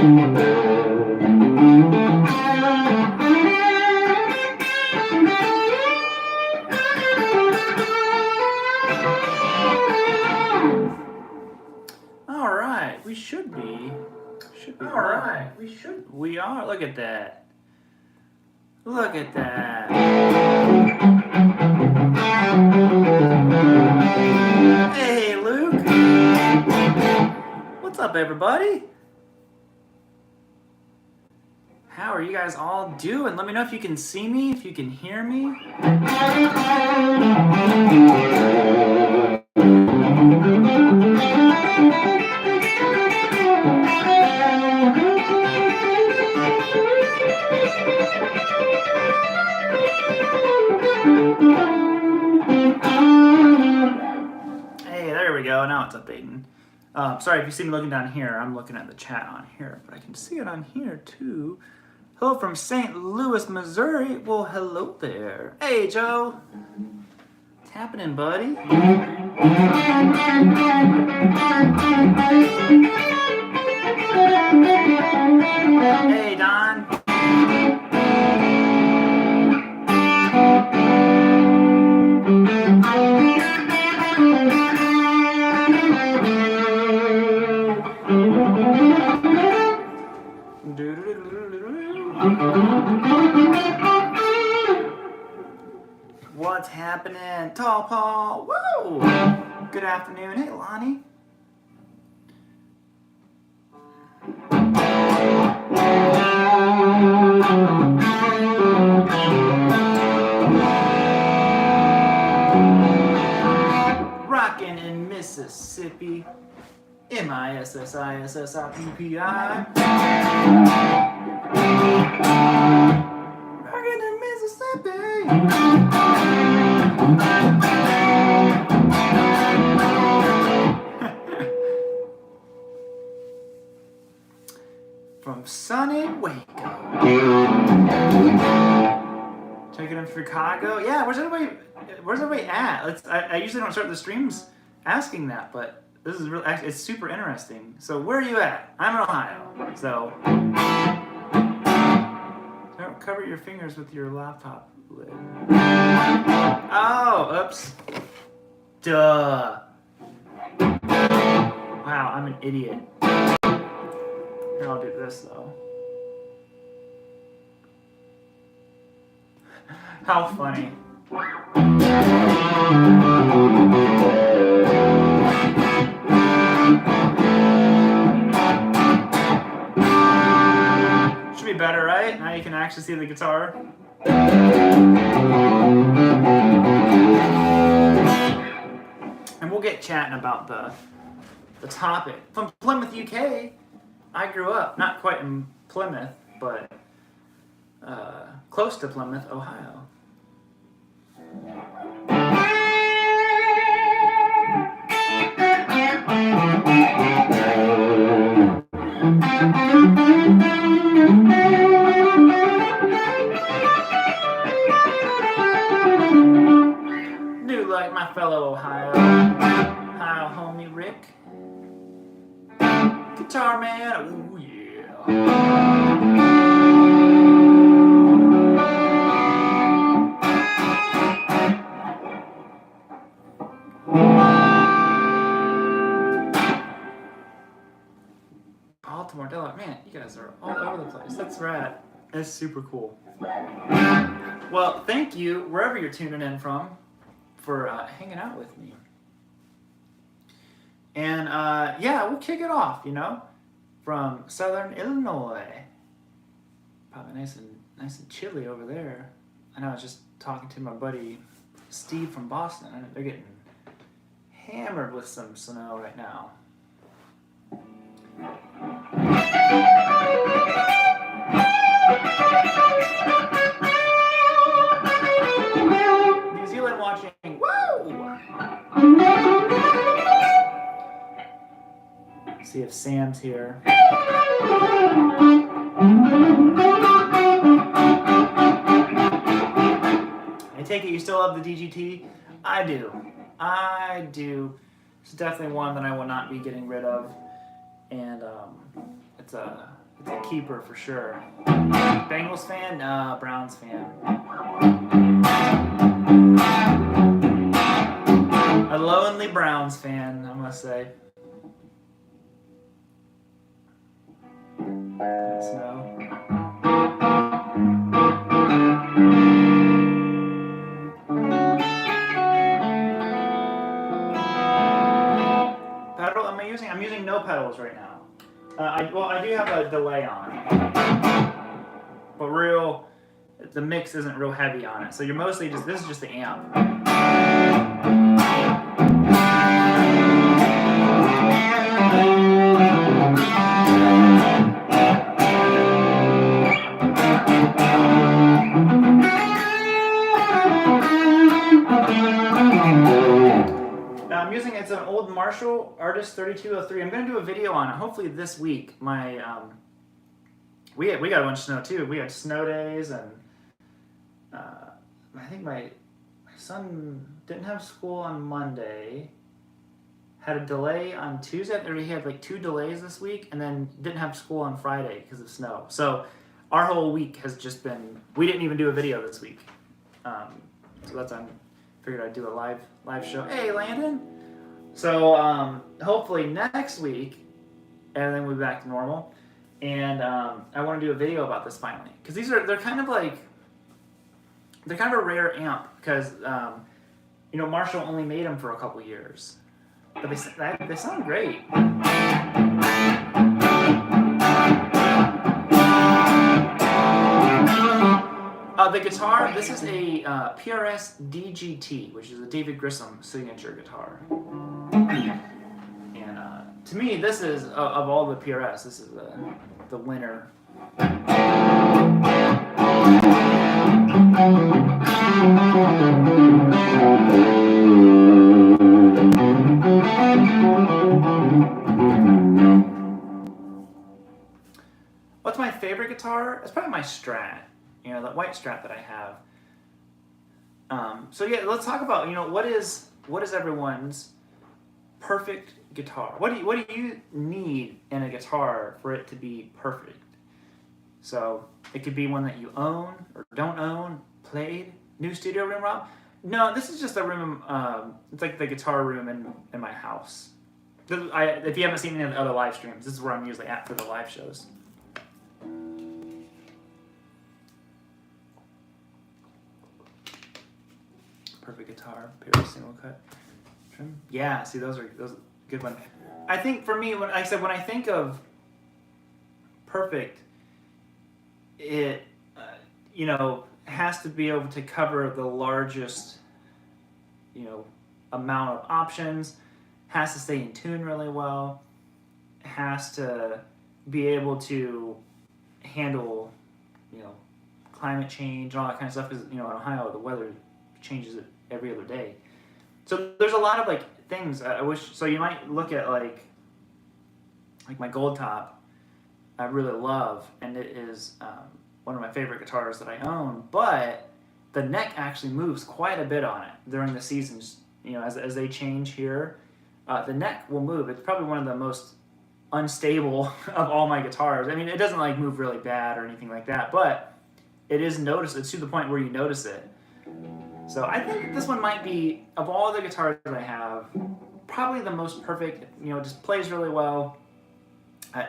All right, we should be. All right, we should. We are. Look at that. Look at that. Hey, Luke. What's up, everybody? How are you guys all doing? Let me know if you can see me, if you can hear me. Hey, there we go. Now it's updating. Sorry if you see me looking down here. I'm looking at the chat on here, but I can see it on here too. Hello from St. Louis, Missouri. Well, hello there. Hey, Joe. What's happening, buddy? Hey, Don. What's happening? Tall Paul. Woo! Good afternoon. Hey, Lonnie. Rockin' in Mississippi. MISSISSIPPI. Rockin' in Mississippi. From sunny Waco. Checking in Chicago. Yeah, where's everybody at? I usually don't start the streams asking that, but this is really, it's super interesting. So where are you at? I'm in Ohio. So don't cover your fingers with your laptop lid. Oh, oops. Duh. Wow, I'm an idiot. Here, I'll do this though. How funny. Should be better, right? Now you can actually see the guitar. And we'll get chatting about the topic. From Plymouth, UK, I grew up, not quite in Plymouth, but close to Plymouth, Ohio. Do like my fellow Ohio homie Rick. Guitar man, oh yeah. Baltimore, Delaware, man, you guys are all over the place. That's rad. That's super cool. Well, thank you, wherever you're tuning in from, for hanging out with me. And yeah, we'll kick it off, you know, from Southern Illinois. Probably nice and chilly over there. I know I was just talking to my buddy Steve from Boston. They're getting hammered with some snow right now. New Zealand watching. Woo! See if Sam's here. I take it you still have the DGT? I do. It's definitely one that I will not be getting rid of. And it's It's a keeper for sure. Bengals fan? Browns fan. A lonely Browns fan, I must say. Snow. Pedal? I'm using no pedals right now. I do have a delay on, but the mix isn't real heavy on it. So you're mostly this is just the amp. It's an old Marshall Artist 3203. I'm going to do a video on it, hopefully this week. We got a bunch of snow too. We had snow days, and I think my son didn't have school on Monday, had a delay on Tuesday. He had like 2 delays this week, and then didn't have school on Friday because of snow. So our whole week has just been, we didn't even do a video this week. So that's, I figured I'd do a live show. Hey, Landon! So hopefully next week, everything will be back to normal. And I want to do a video about this finally. Because they're kind of a rare amp. Because, Marshall only made them for a couple years. But they sound great. The guitar, this is a PRS DGT, which is a David Grissom signature guitar. And to me, this is, of all the PRS, this is the winner. What's my favorite guitar? It's probably my Strat. That white Strat that I have. So yeah, let's talk about, what is everyone's perfect guitar? What do you need in a guitar for it to be perfect? So it could be one that you own or don't own, played, new studio room, Rob? No, this is just a room, it's like the guitar room in my house. If you haven't seen any of the other live streams, this is where I'm usually at for the live shows. Perfect guitar, pure single cut trim. Yeah, see, those are good ones. I think for me, when I think of perfect, it has to be able to cover the largest amount of options, has to stay in tune really well, has to be able to handle climate change and all that kind of stuff, because in Ohio the weather changes it every other day. So there's a lot of things I wish. So you might look at like my Gold Top, I really love, and it is one of my favorite guitars that I own. But the neck actually moves quite a bit on it during the seasons. As they change here, the neck will move. It's probably one of the most unstable of all my guitars. I mean, it doesn't move really bad or anything like that, but it is noticeable. It's to the point where you notice it. So I think this one might be, of all the guitars I have, probably the most perfect. Just plays really well.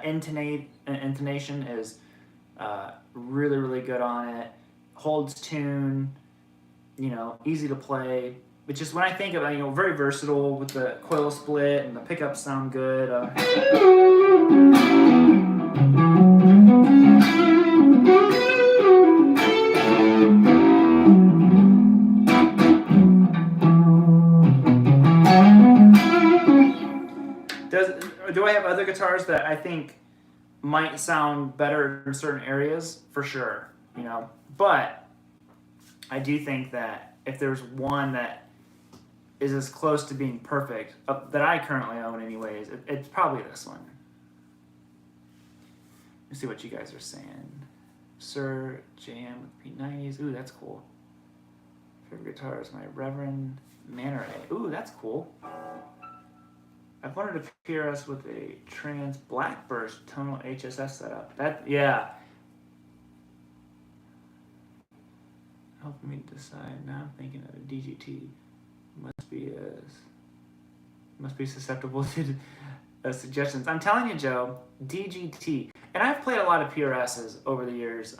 Intonation is really, really good on it. Holds tune. Easy to play. But just when I think of it, very versatile with the coil split, and the pickups sound good. Do I have other guitars that I think might sound better in certain areas? For sure, But I do think that if there's one that is as close to being perfect, that I currently own anyways, it's probably this one. Let's see what you guys are saying. Sir Jam with P90s. Ooh, that's cool. Favorite guitar is my Reverend Manor A. Ooh, that's cool. I've wanted a PRS with a trans blackburst tonal HSS setup. That, yeah. Help me decide. Now I'm thinking of a DGT. Must be susceptible to suggestions. I'm telling you, Joe, DGT. And I've played a lot of PRSs over the years,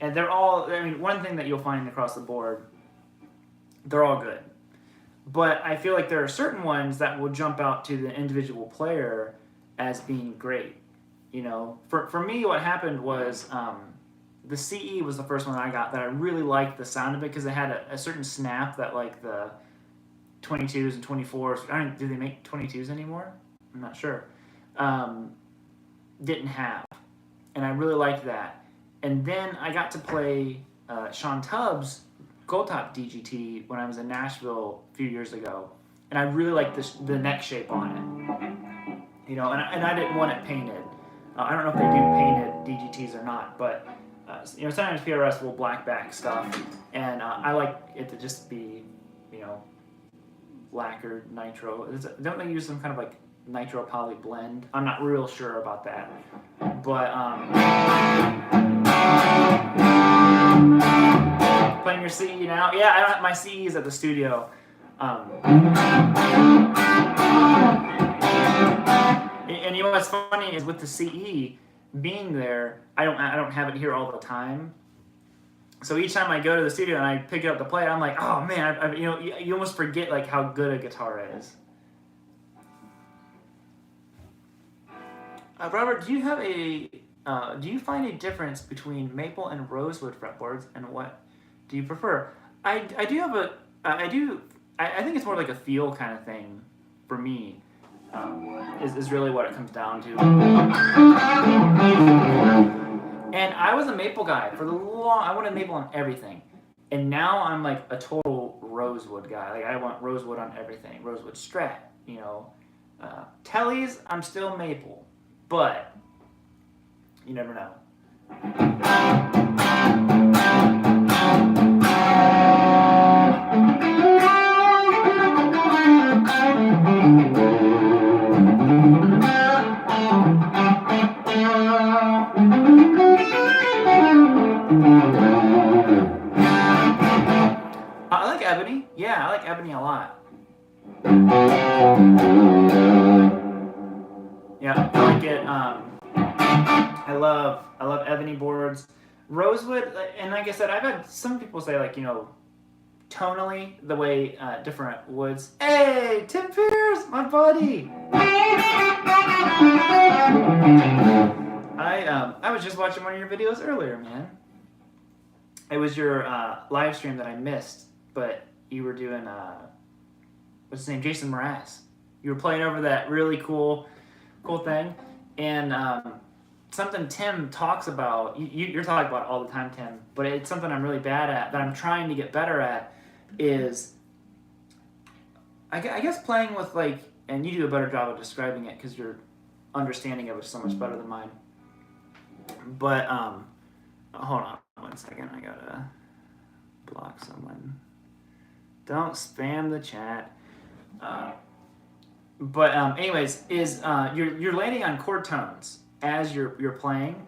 and they're all, I mean, one thing that you'll find across the board, they're all good. But I feel like there are certain ones that will jump out to the individual player as being great. You know, for me, what happened was the CE was the first one I got that I really liked the sound of it because it had a certain snap that like the 22s and 24s, I don't, do they make 22s anymore? I'm not sure. Didn't have. And I really liked that. And then I got to play Sean Tubbs' Gold Top DGT when I was in Nashville a few years ago. And I really liked the neck shape on it. You know, and I didn't want it painted. I don't know if they do painted DGTs or not, but you know, sometimes PRS will blackback stuff. And I like it to just be, you know, lacquered nitro. Don't they use some kind of like nitro poly blend? I'm not real sure about that, but playing your CE now? Yeah, I don't have my CEs at the studio. And you know what's funny is with the CE being there, I don't have it here all the time. So each time I go to the studio and I pick it up to play it, I'm like, oh man, you know, you almost forget like how good a guitar is. Robert, do you have do you find a difference between maple and rosewood fretboards, and what do you prefer? I do I think it's more like a feel kind of thing for me. Is really what it comes down to. And I was a maple guy for I wanted maple on everything. And now I'm like a total rosewood guy. Like I want rosewood on everything. Rosewood Strat, you know. Tellys, I'm still maple. But you never know. I like ebony. Yeah, I like ebony a lot. Yeah, I like it. I love ebony boards. Rosewood, and like I said, I've had some people say like, you know, tonally the way different woods. Hey, Tim Pierce, my buddy. I was just watching one of your videos earlier, man. It was your live stream that I missed, but you were doing what's his name, Jason Mraz. You were playing over that really cool thing, and something Tim talks about. You're talking about it all the time, Tim, but it's something I'm really bad at that I'm trying to get better at. Is I guess playing with like, and you do a better job of describing it because your understanding of it is so much better than mine. But hold on 1 second, I gotta block someone. Don't spam the chat. But anyways, is you're landing on chord tones as you're playing,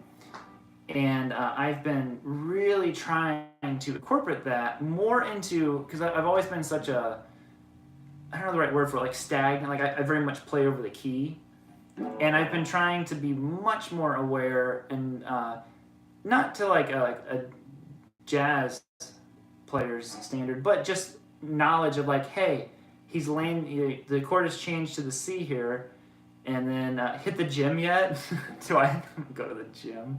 and I've been really trying to incorporate that more into, because I've always been such a, I don't know the right word for it, like stagnant. Like I very much play over the key, and I've been trying to be much more aware and not to like a jazz player's standard, but just knowledge of like, hey, he's laying, the chord has changed to the C here, and then hit the gym yet? Do I go to the gym?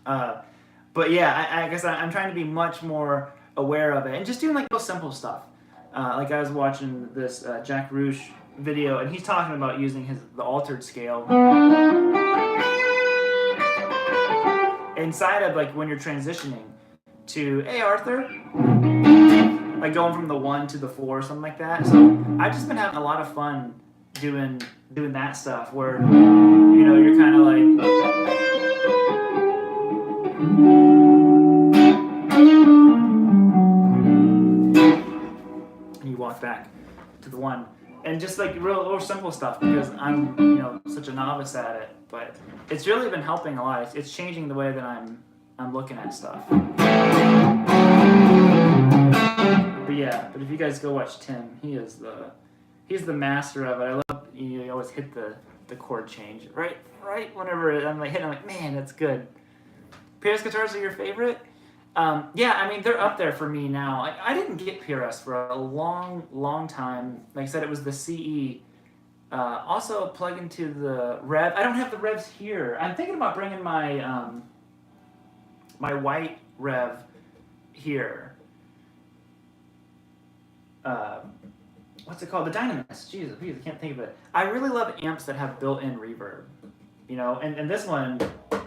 But yeah, I guess I'm trying to be much more aware of it and just doing like real simple stuff. Like I was watching this Jack Roush video, and he's talking about using the altered scale inside of like when you're transitioning to, hey Arthur, like going from the 1 to the 4 or something like that. So I've just been having a lot of fun doing that stuff where, you know, you're kind of like, and you walk back to the 1. and just like real simple stuff because I'm such a novice at it. But it's really been helping a lot. It's changing the way that I'm looking at stuff. But yeah, but if you guys go watch Tim, he's the master of it. I love you always hit the chord change right whenever I'm like hitting. I'm like, man, that's good. PRS guitars are your favorite? Yeah, I mean they're up there for me now. I didn't get PRS for a long time. Like I said, it was the CE. Also plug into the Rev. I don't have the Revs here. I'm thinking about bringing my my white Rev here. What's it called? The Dynamis. Jesus, I can't think of it. I really love amps that have built-in reverb. And this one,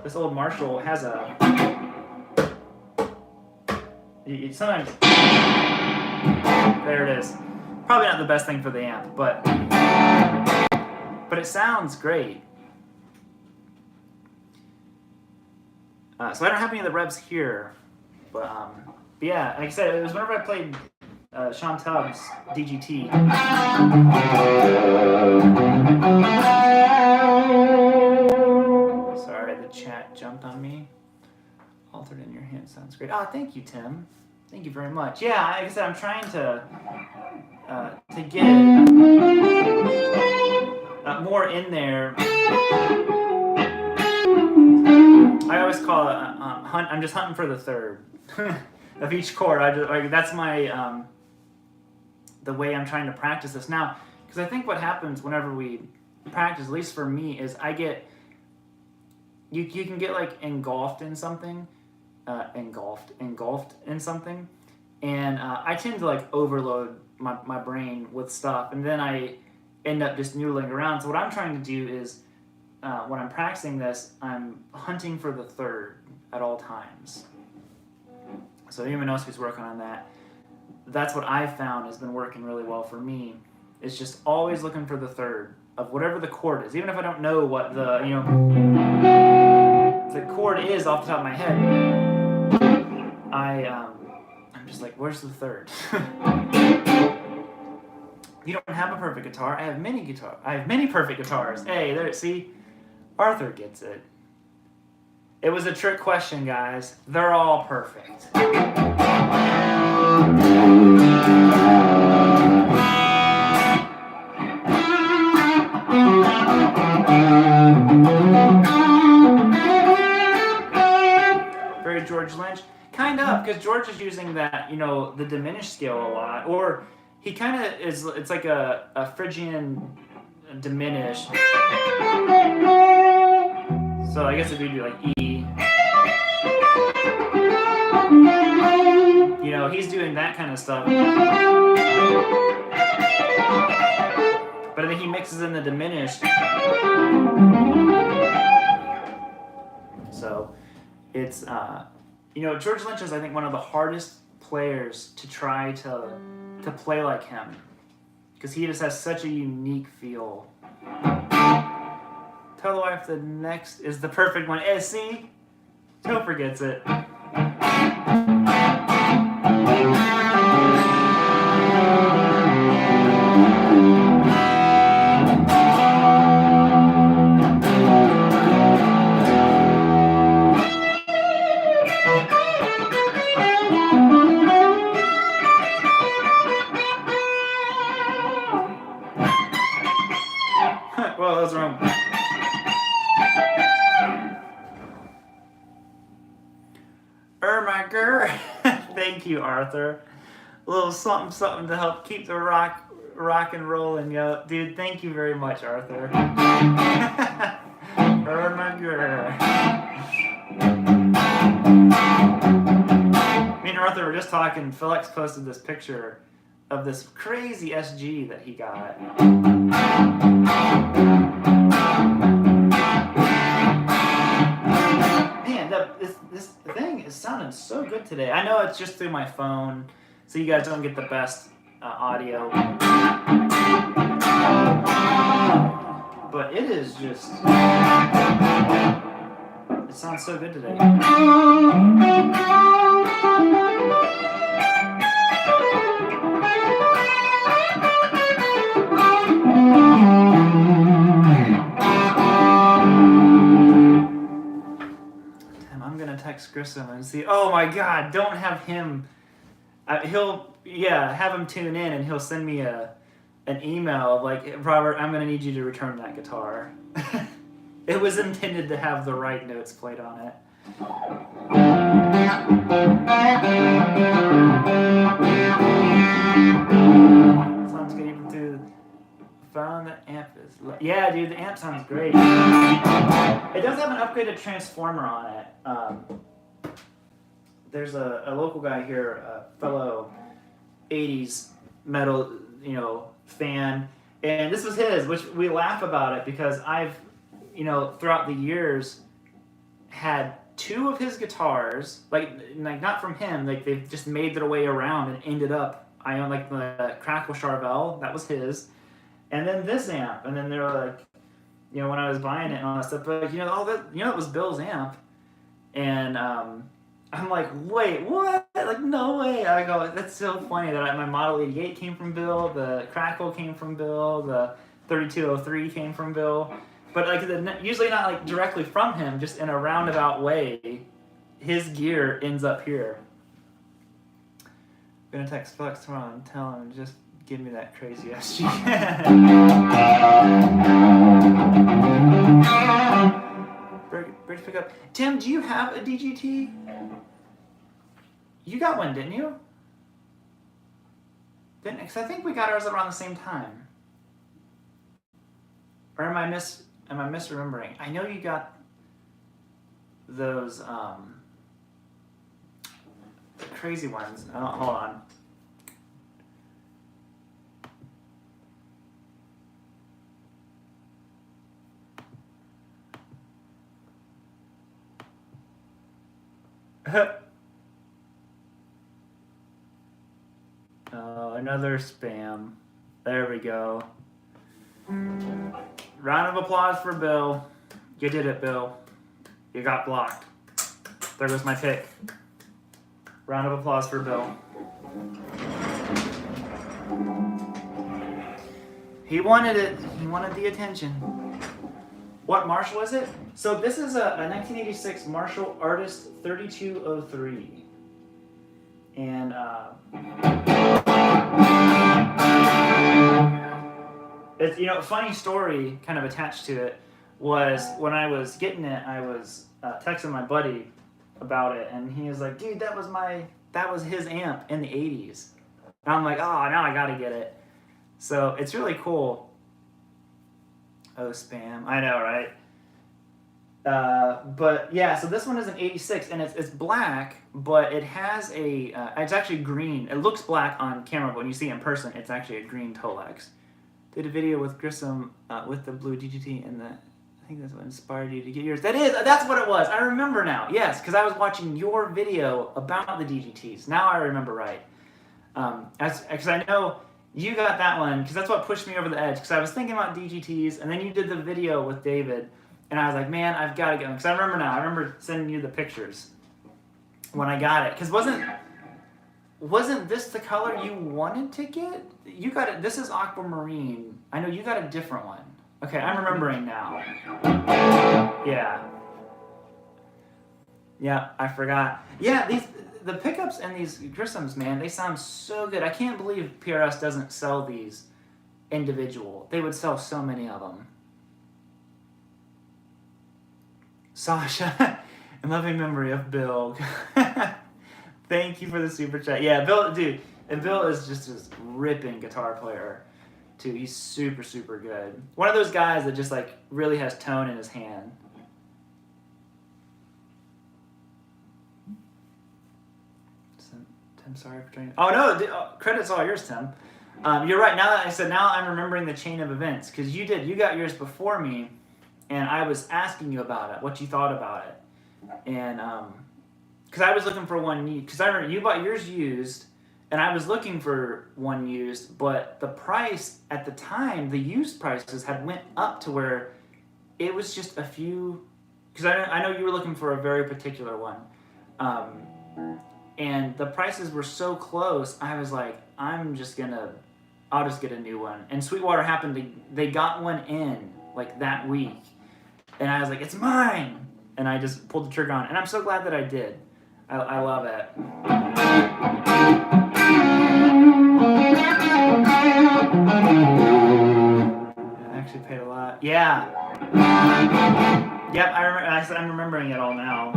this old Marshall has a. Sometimes. There it is. Probably not the best thing for the amp, but it sounds great. So I don't have any of the Revs here, but yeah, like I said, it was whenever I played Sean Tubbs DGT. Sorry, the chat jumped on me. Altered in your hand sounds great. Oh, thank you, Tim. Thank you very much. Yeah, like I said, I'm trying to get more in there. I always call it hunt. I'm just hunting for the third of each chord. That's my the way I'm trying to practice this now. Because I think what happens whenever we practice, at least for me, is I get you can get like engulfed in something, engulfed in something, and I tend to like overload my brain with stuff, and then I end up just noodling around. So what I'm trying to do is when I'm practicing this, I'm hunting for the third at all times. So anyone else who's working on that, that's what I've found has been working really well for me. It's just always looking for the third of whatever the chord is, even if I don't know what the chord is off the top of my head. I'm just like, where's the third? You don't have a perfect guitar. I have many perfect guitars. Hey, there. See, Arthur gets it. It was a trick question, guys. They're all perfect. Very George Lynch. Kind of, because George is using that, the diminished scale a lot. Or he kind of is, it's like a Phrygian diminished. So I guess if you do like E. He's doing that kind of stuff. But I think he mixes in the diminished. So it's, George Lynch is, I think, one of the hardest players to try to play like him. Because he just has such a unique feel. Tell the wife the next is the perfect one. See? Joe forgets it. Well, that was wrong. My girl. Thank you, Arthur. A little something to help keep the rock and rolling, yo. Dude, thank you very much, Arthur. My girl. Me and Arthur were just talking. Felix posted this picture of this crazy SG that he got. This thing is sounding so good today. I know it's just through my phone, so you guys don't get the best audio. But it is just... It sounds so good today. Grissom and see. Oh my God! Don't have him. Have him tune in and he'll send me an email of like, Robert, I'm gonna need you to return that guitar. It was intended to have the right notes played on it. Sounds good even through the phone. The amp is yeah, dude. The amp sounds great. It does have an upgraded transformer on it. There's a local guy here, a fellow 80s metal, fan, and this was his, which we laugh about it because I've, throughout the years had two of his guitars, like not from him, like they've just made their way around and ended up, I own like the Crackle Charvel, that was his, and then this amp, and then they were like, when I was buying it and all that stuff, but it was Bill's amp, and I'm like, wait, what? Like, no way. I go, that's so funny that my Model 88 came from Bill, the Crackle came from Bill, the 3203 came from Bill. But like, usually not like directly from him, just in a roundabout way, his gear ends up here. I'm gonna text Flex tomorrow and tell him, just give me that crazy SG. Bridge pickup. Tim, do you have a DGT? You got one, didn't you? Because I think we got ours around the same time. Or am I misremembering? I know you got those crazy ones. Oh, hold on. Oh, another spam. There we go. Round of applause for Bill. You did it, Bill. You got blocked. There goes my pick. Round of applause for Bill. He wanted it. He wanted the attention. What Marshall was it? So this is a 1986 Marshall Artist 3203. And it's funny story kind of attached to it was when I was getting it, I was texting my buddy about it, and he was like, dude, that was his amp in the 80s. And I'm like, oh, now I gotta get it. So it's really cool. Oh, spam. I know, right? But yeah, so this one is an 86, and it's black, but it has it's actually green. It looks black on camera, but when you see it in person, it's actually a green Tolex. Did a video with Grissom with the blue DGT, and I think that's what inspired you to get yours. That's what it was. I remember now. Yes, because I was watching your video about the DGTs. Now I remember right. Because I know you got that one, because that's what pushed me over the edge, because I was thinking about DGTs, and then you did the video with David, and I was like, man, I've got to get them. Because I remember now. I remember sending you the pictures when I got it. Because wasn't this the color you wanted to get? You got it. This is aquamarine. I know you got a different one. Okay, I'm remembering now. Yeah. Yeah, I forgot. Yeah, the pickups and these Grissoms, man, they sound so good. I can't believe PRS doesn't sell these individual. They would sell so many of them. Sasha, in loving memory of Bill. Thank you for the super chat. Yeah, Bill, dude, and Bill is just this ripping guitar player, too. He's super, super good. One of those guys that just, like, really has tone in his hand. Tim, sorry for trying. Oh, no, credit's all yours, Tim. You're right. Now I'm remembering the chain of events, because you got yours before me, and I was asking you about it, what you thought about it. And, because I was looking for one used, because I remember you bought yours used, and I was looking for one used, but the price at the time, the used prices had went up to where it was just a few, because I know you were looking for a very particular one, and the prices were so close, I was like, I'll just get a new one. And Sweetwater they got one in, like, that week, and I was like, it's mine! And I just pulled the trigger on it, and I'm so glad that I did. I love it. I actually paid a lot. Yeah. Yep, I'm remembering it all now.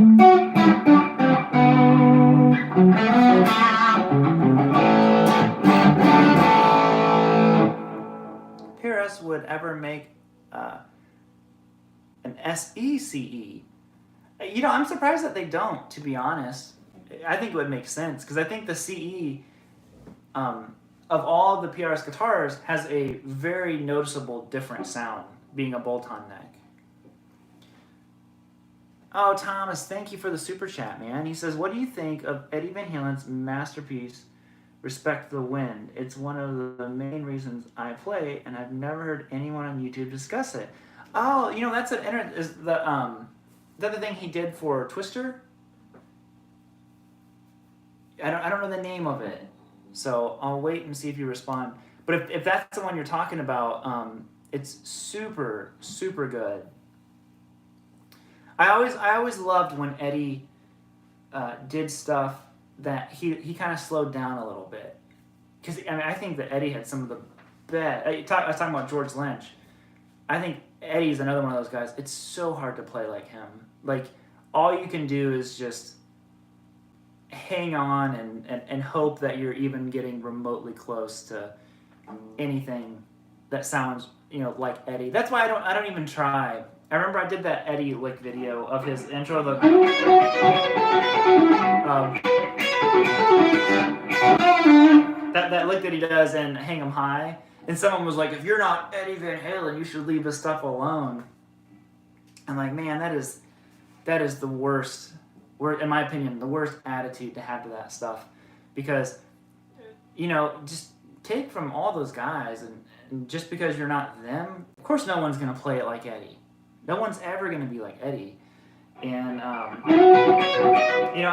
Pyrrhus would ever make an SECE. You know, I'm surprised that they don't, to be honest. I think it would make sense because I think the CE of all the PRS guitars has a very noticeable different sound, being a bolt-on neck. Oh, Thomas, thank you for the super chat, man. He says, what do you think of Eddie Van Halen's masterpiece, Respect the Wind? It's one of the main reasons I play, and I've never heard anyone on YouTube discuss it. Oh, you know, that's is the thing he did for Twister? I don't know the name of it, so I'll wait and see if you respond. But if that's the one you're talking about, it's super, super good. I always loved when Eddie did stuff that he kind of slowed down a little bit, because I mean I think that Eddie had some of the best. I was talking about George Lynch. I think Eddie's another one of those guys. It's so hard to play like him. Like all you can do is just hang on and hope that you're even getting remotely close to anything that sounds like Eddie. That's why I don't even try. I remember I did that Eddie lick video of his intro. That lick that he does in Hang 'Em High, and someone was like, "If you're not Eddie Van Halen, you should leave this stuff alone." I'm like, man, that is the worst. In my opinion, the worst attitude to have to that stuff, because just take from all those guys, and just because you're not them, of course, no one's gonna play it like Eddie. No one's ever going to be like Eddie. And, I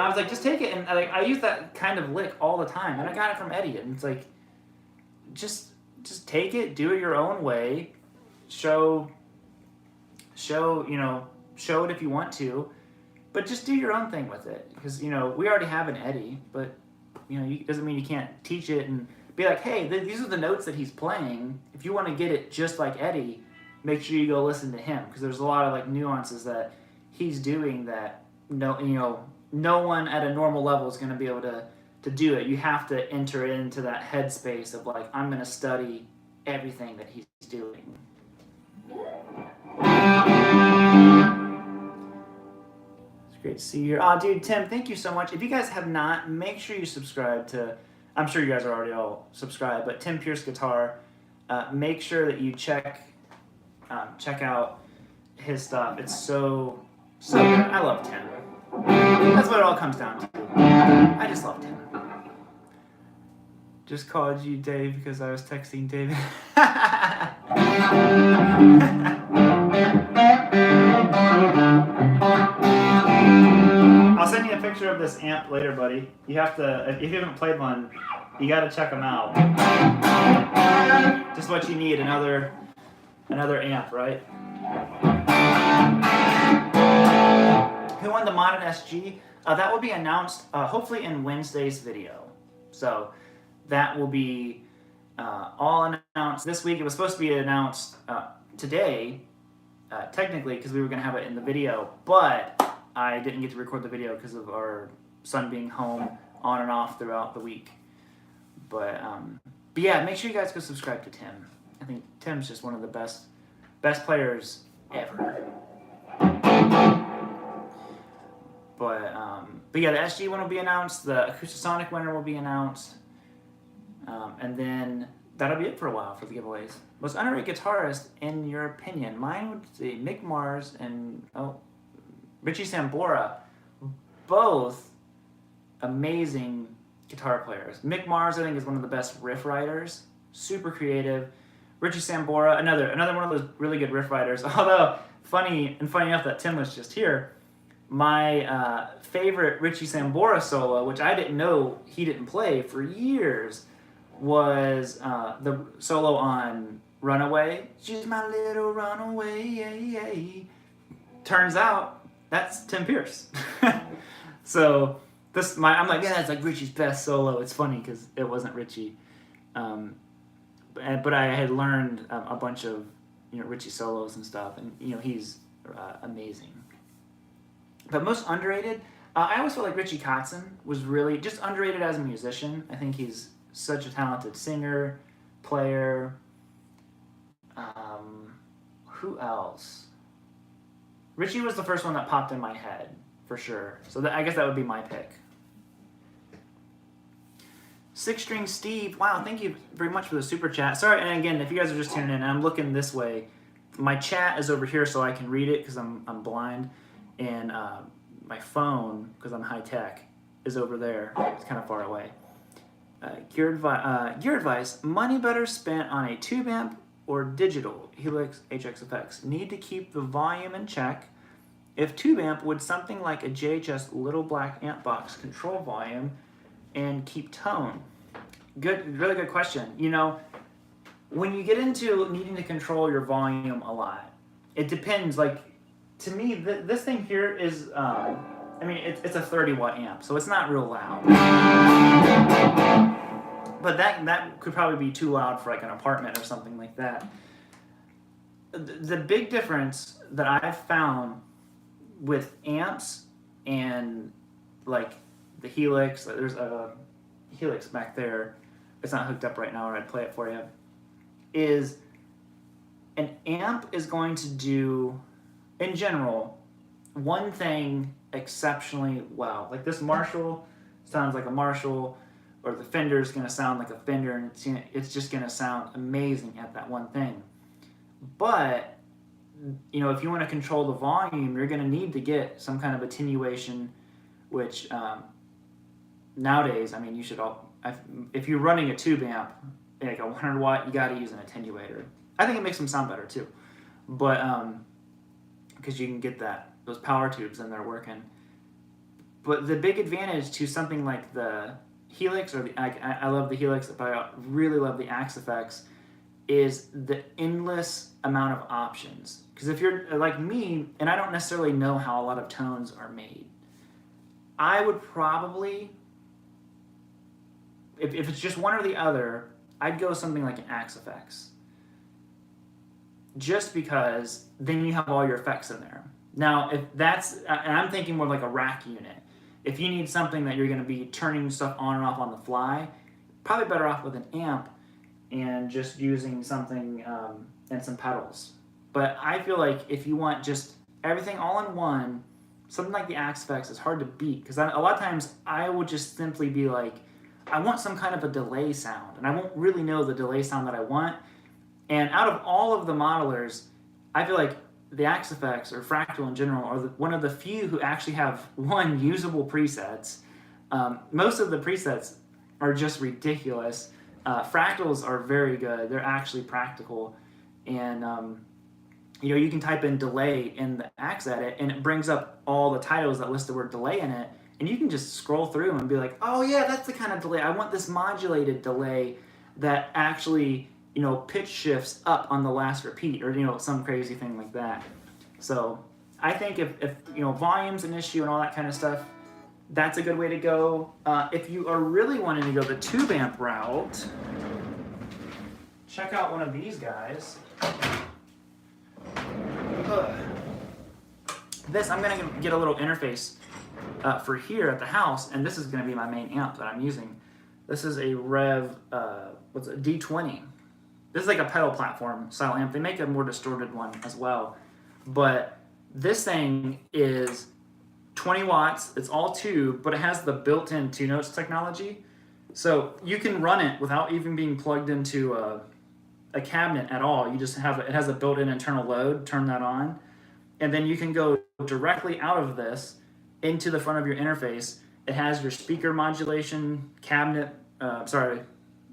was like, just take it. And I use that kind of lick all the time. And I got it from Eddie. And it's like, just take it, do it your own way. Show it if you want to. But just do your own thing with it. Because, we already have an Eddie. But, it doesn't mean you can't teach it and be like, hey, these are the notes that he's playing. If you want to get it just like Eddie, make sure you go listen to him, because there's a lot of nuances that he's doing that no one at a normal level is going to be able to do it. You have to enter into that headspace of I'm going to study everything that he's doing. It's great to see you here. Oh, dude, Tim, thank you so much. If you guys have not, make sure you subscribe to. I'm sure you guys are already all subscribed, but Tim Pierce Guitar. Make sure that you check out his stuff. It's so good. I love Tim. That's what it all comes down to. I just love Tim. Just called you Dave because I was texting David. I'll send you a picture of this amp later, buddy. You have to, if you haven't played one, you got to check them out. Just what you need, another amp, right? Who won the Modern SG? That will be announced hopefully in Wednesday's video. So that will be all announced this week. It was supposed to be announced today, technically, because we were going to have it in the video, but I didn't get to record the video because of our son being home on and off throughout the week. But yeah, make sure you guys go subscribe to Tim. I think Tim's just one of the best players ever. But yeah, the SG one will be announced. The Acoustasonic winner will be announced. And then that'll be it for a while for the giveaways. Most underrated guitarist, in your opinion? Mine would be Mick Mars and Richie Sambora. Both amazing guitar players. Mick Mars, I think, is one of the best riff writers. Super creative. Richie Sambora, another one of those really good riff writers. Although funny enough that Tim was just here, my favorite Richie Sambora solo, which I didn't know he didn't play for years, was the solo on Runaway. She's my little runaway. Yeah, yeah. Turns out that's Tim Pierce. So I'm like, yeah, it's like Richie's best solo. It's funny because it wasn't Richie, but I had learned a bunch of Richie solos and stuff, and he's amazing. But most underrated, I always felt like Richie Kotzen was really just underrated as a musician. I think he's such a talented singer, player. Who else? Richie was the first one that popped in my head, for sure. So I guess that would be my pick. Six String Steve, wow, thank you very much for the super chat. Sorry, and again, if you guys are just tuning in, I'm looking this way. My chat is over here so I can read it because I'm blind. And my phone, because I'm high tech, is over there. It's kind of far away. Your advice, money better spent on a tube amp or digital Helix HXFX. Need to keep the volume in check. If tube amp, would something like a JHS Little Black Amp Box control volume and keep tone? Good, really good question. When you get into needing to control your volume a lot, it depends. Like, to me, this thing here is, it's a 30-watt amp, so it's not real loud. But that could probably be too loud for like an apartment or something like that. The big difference that I've found with amps and like the Helix, there's a Helix back there. It's not hooked up right now, or I'd play it for you. Is an amp is going to do, in general, one thing exceptionally well. Like this Marshall sounds like a Marshall, or the Fender is going to sound like a Fender, and it's just going to sound amazing at that one thing. But, if you want to control the volume, you're going to need to get some kind of attenuation, which nowadays, you should if you're running a tube amp, like a 100 watt, you got to use an attenuator. I think it makes them sound better too. But, because you can get those power tubes in there working. But the big advantage to something like the Helix, or I love the Helix, but I really love the Axe-Fx, is the endless amount of options. Because if you're like me, and I don't necessarily know how a lot of tones are made, I would probably, if it's just one or the other, I'd go something like an Axe-Fx. Just because then you have all your effects in there. Now, if that's, and I'm thinking more like a rack unit. If you need something that you're going to be turning stuff on and off on the fly, probably better off with an amp and just using something and some pedals. But I feel like if you want just everything all in one, something like the Axe-Fx is hard to beat, because a lot of times I would just simply be like, I want some kind of a delay sound, and I won't really know the delay sound that I want. And out of all of the modelers, I feel like the Axe-Fx, or Fractal in general, are one of the few who actually have usable presets. Most of the presets are just ridiculous. Fractals are very good. They're actually practical. And, you can type in delay in the Axe Edit, and it brings up all the titles that list the word delay in it. And you can just scroll through and be like, oh yeah, that's the kind of delay. I want this modulated delay that actually pitch shifts up on the last repeat, or some crazy thing like that. So I think if volume's an issue and all that kind of stuff, that's a good way to go. If you are really wanting to go the tube amp route, check out one of these guys. This, I'm gonna get a little interface for here at the house, and this is gonna be my main amp that I'm using. This is a Rev, D20. This is like a pedal platform style amp. They make a more distorted one as well. But this thing is 20 watts. It's all tube, but it has the built-in 2-notes technology. So you can run it without even being plugged into a cabinet at all. You just have, it has a built-in internal load, turn that on. And then you can go directly out of this into the front of your interface. It has your speaker modulation, cabinet,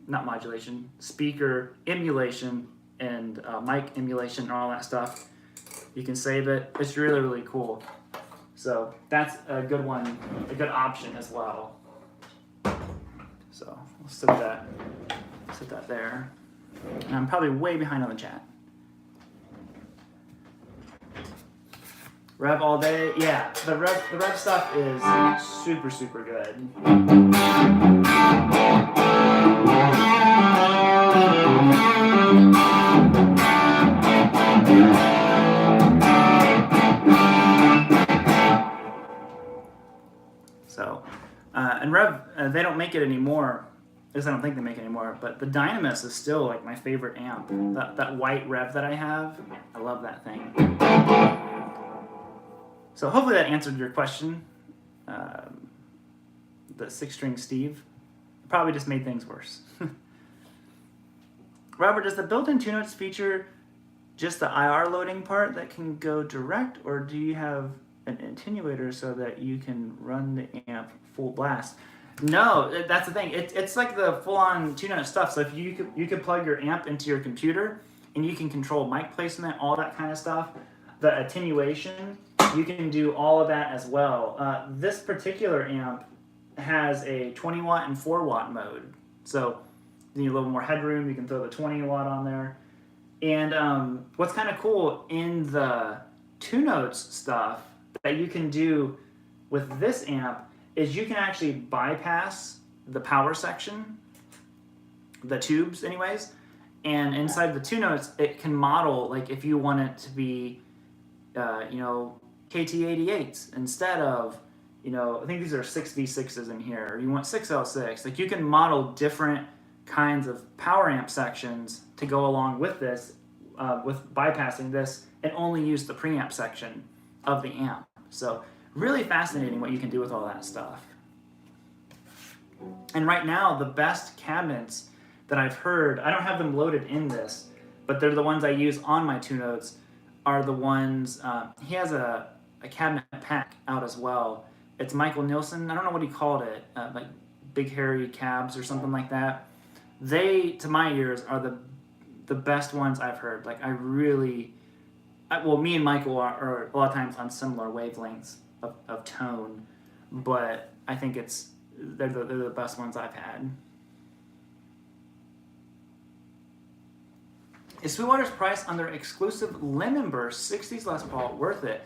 not modulation, speaker emulation, and mic emulation and all that stuff. You can save it. It's really, really cool. So that's a good one, a good option as well. So we'll set that there. And I'm probably way behind on the chat. Rev all day. Yeah, the Rev stuff is super, super good. So, and Rev, they don't make it anymore. At least I don't think they make it anymore. But the Dynamis is still like my favorite amp. That white Rev that I have, I love that thing. So hopefully that answered your question. The 6-string Steve probably just made things worse. Robert, does the built-in 2-notes feature just the IR loading part that can go direct, or do you have an attenuator so that you can run the amp full blast? No, that's the thing. It's like the full-on 2-note stuff. So if you could plug your amp into your computer and you can control mic placement, all that kind of stuff. The attenuation, you can do all of that as well. This particular amp has a 20 watt and 4 watt mode. So you need a little more headroom. You can throw the 20 watt on there. And what's kind of cool in the 2-notes stuff that you can do with this amp is you can actually bypass the power section, the tubes anyways, and inside the 2-notes it can model, like if you want it to be KT88s instead of, I think these are 6V6s in here, or you want 6L6. Like you can model different kinds of power amp sections to go along with this, with bypassing this, and only use the preamp section of the amp. So really fascinating what you can do with all that stuff. And right now, the best cabinets that I've heard, I don't have them loaded in this, but they're the ones I use on my 2-notes, are the ones, he has a cabinet pack out as well. It's Michael Nielsen, I don't know what he called it, like Big Hairy Cabs or something like that. They, to my ears, are the best ones I've heard. Like me and Michael are a lot of times on similar wavelengths of tone, but I think they're the best ones I've had. Is Sweetwater's price on their exclusive Lindenburst 60s Les Paul worth it?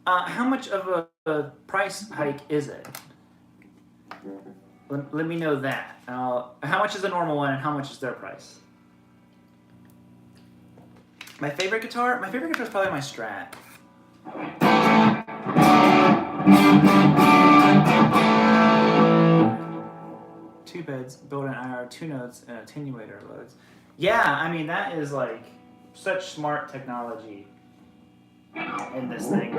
How much of a price hike is it? Let me know that. How much is the normal one and how much is their price? My favorite guitar? My favorite guitar is probably my Strat. Two beds, built-in IR, 2-notes, and attenuator loads. Yeah, I mean, that is like such smart technology in this thing.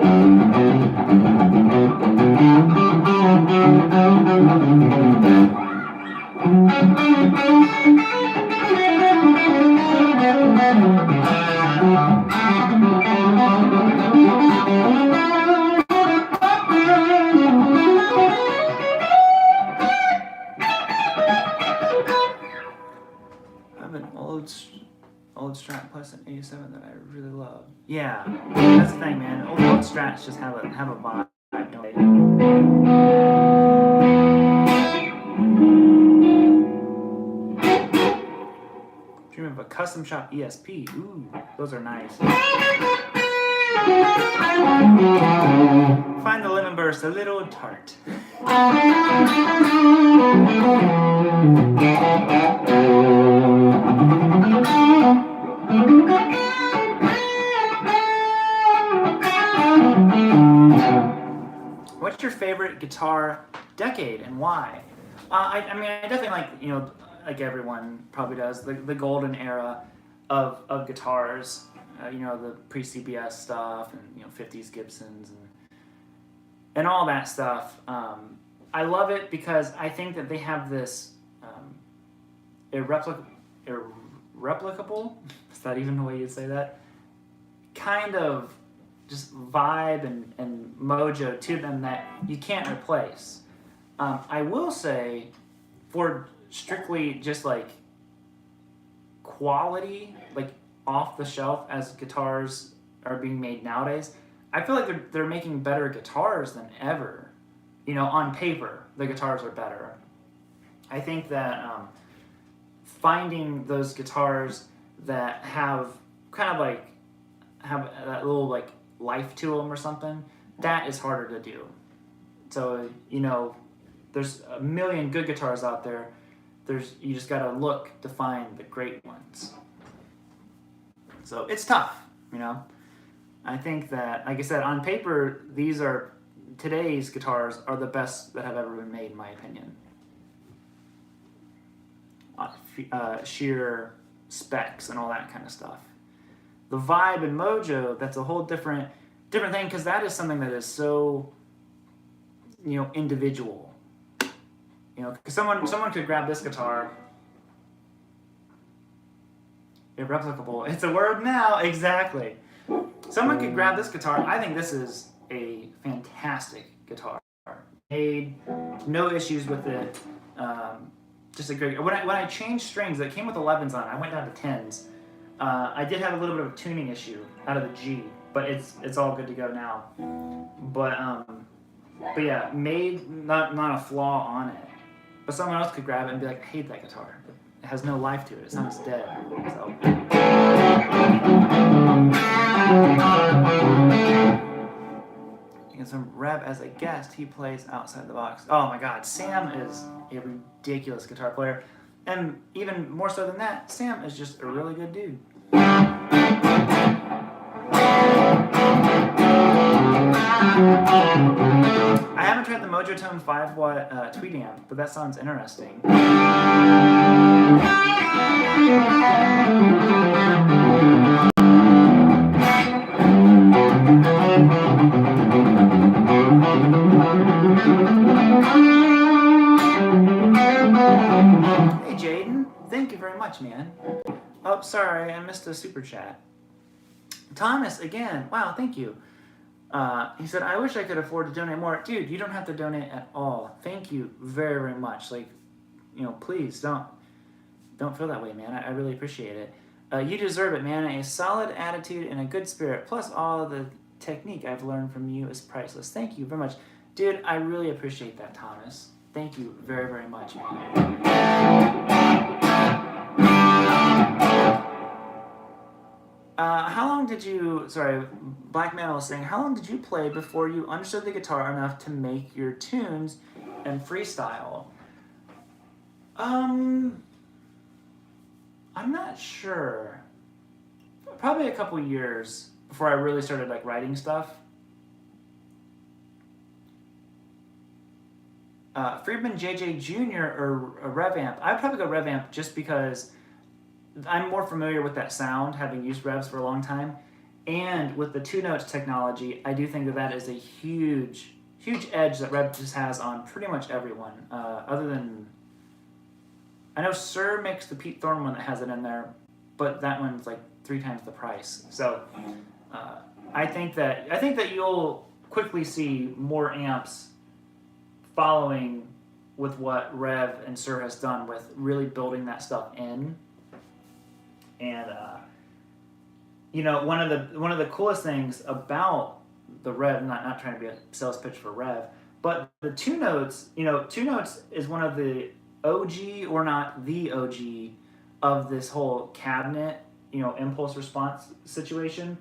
Old Strat plus an 87 that I really love. Yeah, that's the thing, man. Old Strats just have a vibe, don't they? Dream of a custom shop ESP. Ooh, those are nice. Find the Lindenburst a little tart. What's your favorite guitar decade and why? I definitely like, like everyone probably does, the golden era of guitars. The pre-CBS stuff and 50s Gibsons and all that stuff. I love it because I think that they have this irreplicable, is that even the way you'd say that, kind of just vibe and mojo to them that you can't replace. I will say, for strictly just like quality, like off the shelf as guitars are being made nowadays, I feel like they're making better guitars than ever. On paper, the guitars are better. I think that finding those guitars that have kind of like have that little like life to them or something, that is harder to do. So, there's a million good guitars out there. You just gotta look to find the great ones. So it's tough, I think that, like I said, on paper, today's guitars are the best that have ever been made, in my opinion. Sheer specs and all that kind of stuff. The Vibe and Mojo, that's a whole different thing, because that is something that is so, individual. Because someone could grab this guitar. Irreplicable. It's a word now. Exactly. Someone could grab this guitar. I think this is a fantastic guitar. Made no issues with it. Just a great. When I changed strings, it came with 11s on. I went down to 10s. I did have a little bit of a tuning issue out of the G, but it's all good to go now. But yeah, made not a flaw on it. But someone else could grab it and be like, I hate that guitar. It has no life to it. It sounds dead. So. You get some Rev as a guest. He plays outside the box. Oh my God, Sam is a ridiculous guitar player. And even more so than that, Sam is just a really good dude. I haven't tried the Mojo Tone 5-watt tweed amp, but that sounds interesting. Hey Jaden, thank you very much, man. Oh, sorry, I missed a super chat. Thomas, again, wow, thank you. He said, I wish I could afford to donate more. Dude, you don't have to donate at all. Thank you very, very much. Like, please don't feel that way, man. I really appreciate it. You deserve it, man. A solid attitude and a good spirit, plus all of the technique I've learned from you is priceless. Thank you very much. Dude, I really appreciate that, Thomas. Thank you very, very much, man. How long did you, Black Man was saying, how long did you play before you understood the guitar enough to make your tunes and freestyle? I'm not sure. Probably a couple years before I really started writing stuff. Friedman JJ Jr. or a Rev amp. I'd probably go Rev amp just because I'm more familiar with that sound, having used Revs for a long time. And with the 2-notes technology, I do think that is a huge edge that Rev just has on pretty much everyone. Other than, I know Sir makes the Pete Thorne one that has it in there, but that one's 3 times the price. So I think that you'll quickly see more amps following with what Rev and Sir has done with really building that stuff in. And one of the coolest things about the Rev, not trying to be a sales pitch for Rev, but the 2-notes, 2-notes is one of the OG, or not the OG, of this whole cabinet, impulse response situation.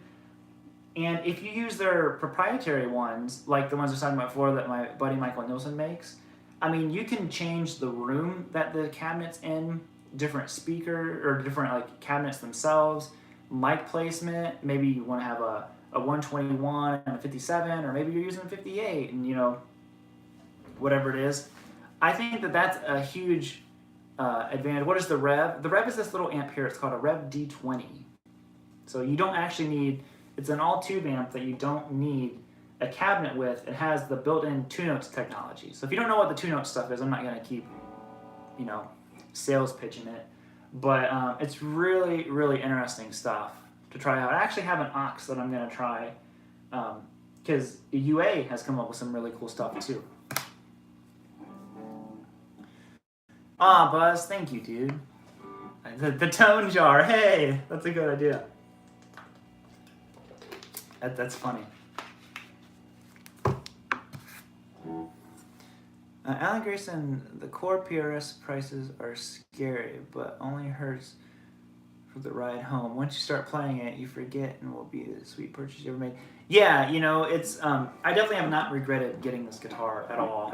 And if you use their proprietary ones, like the ones I was talking about before that my buddy Michael Nielsen makes, I mean, you can change the room that the cabinet's in, different speaker, or different cabinets themselves, mic placement. Maybe you want to have a 121 and a 57, or maybe you're using a 58, and whatever it is. I think that that's a huge advantage. What is the Rev? The Rev is this little amp here. It's called a Rev D20. So you don't actually need. It's an all-tube amp that you don't need a cabinet with. It has the built-in 2-notes technology. So if you don't know what the 2-note stuff is, I'm not going to keep, sales pitching it. But it's really, really interesting stuff to try out. I actually have an aux that I'm going to try because UA has come up with some really cool stuff too. Buzz, thank you, dude. The tone jar, hey, that's a good idea. That's funny. Alan Grayson, the core PRS prices are scary, but only hurts for the ride home. Once you start playing it, you forget and will be the sweet purchase you ever made. Yeah, you know, it's I definitely have not regretted getting this guitar at all.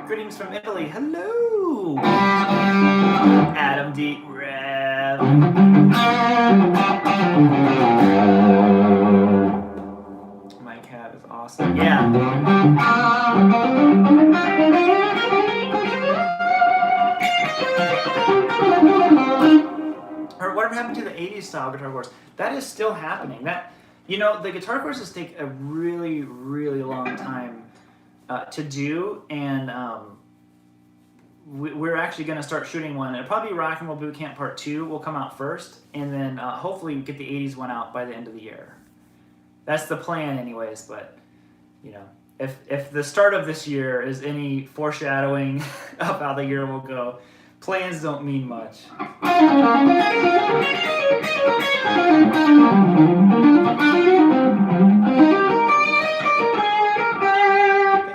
Greetings from Italy. Hello, Adam D. Rev. My cat is awesome. Yeah. Or whatever happened to the 80s style Guitar Course? That is still happening. That, you know, the guitar courses take a really, really long time to do, and we're actually going to start shooting one. It'll probably be Rock and Roll Boot Camp Part 2 will come out first, and then hopefully get the 80s one out by the end of the year. That's the plan anyways, but, you know, if the start of this year is any foreshadowing of how the year will go, plans don't mean much. Thanks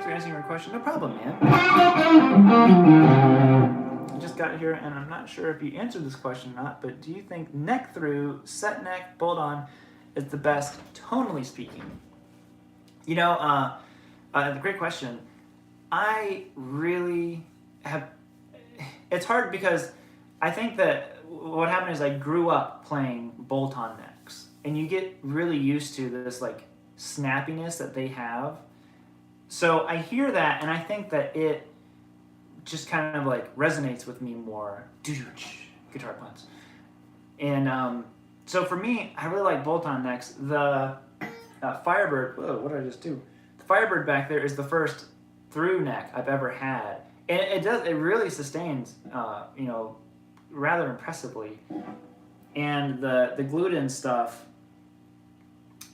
for answering your question. No problem, man. I just got here and I'm not sure if you answered this question or not, but do you think neck through, set neck, bolt on is the best tonally speaking? You know, great question. I really have... It's hard because I think that what happened is I grew up playing bolt-on necks, and you get really used to this like snappiness that they have. So I hear that, and I think that it just kind of like resonates with me more. Guitar puns. And so for me, I really like bolt-on necks. The Firebird. Whoa, what did I just do? The Firebird back there is the first through neck I've ever had. And it really sustains, you know, rather impressively. And the glued-in stuff,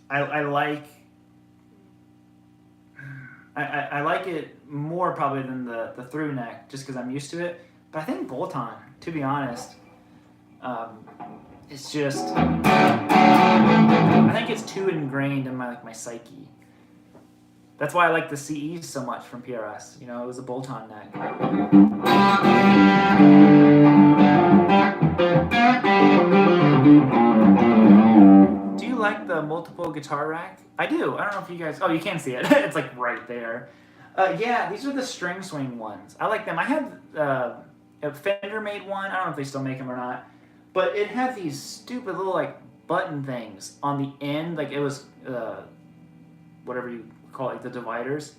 I like it more probably than the through neck, just because I'm used to it. But I think bolt-on, to be honest, it's just, I think it's too ingrained in my psyche. That's why I like the CEs so much from PRS. You know, it was a bolt-on neck. Do you like the multiple guitar rack? I do. I don't know if you guys... Oh, you can see it. It's like right there. Yeah, these are the string swing ones. I like them. I had a Fender made one. I don't know if they still make them or not. But it had these stupid little like button things on the end. Like it was... whatever you call it, the dividers,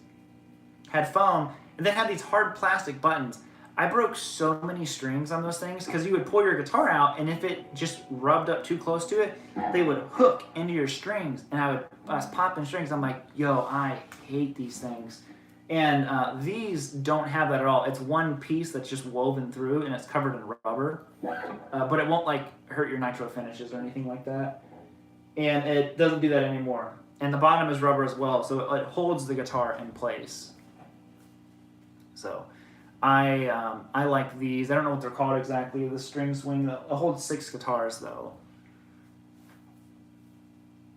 had foam, and then had these hard plastic buttons. I broke so many strings on those things because you would pull your guitar out, and if it just rubbed up too close to it, they would hook into your strings, and I was popping strings. I'm like, yo, I hate these things. And these don't have that at all. It's one piece that's just woven through, and it's covered in rubber, but it won't like hurt your nitro finishes or anything like that. And it doesn't do that anymore. And the bottom is rubber as well, so it holds the guitar in place. So, I like these. I don't know what they're called exactly. The string swing. It holds 6 guitars though.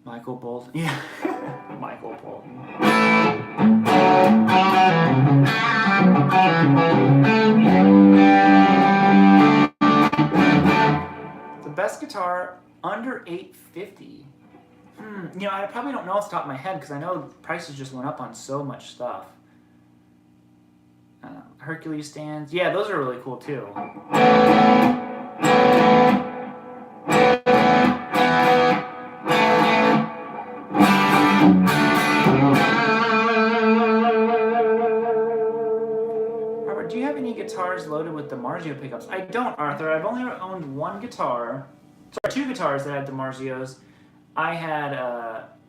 Michael Bolton. Yeah, Michael Bolton. The best guitar under $850. You know, I probably don't know off the top of my head because I know prices just went up on so much stuff. Hercules stands. Yeah, those are really cool too. Robert, do you have any guitars loaded with DiMarzio pickups? I don't, Arthur. I've only owned one guitar. Sorry, 2 guitars that had DiMarzios. I had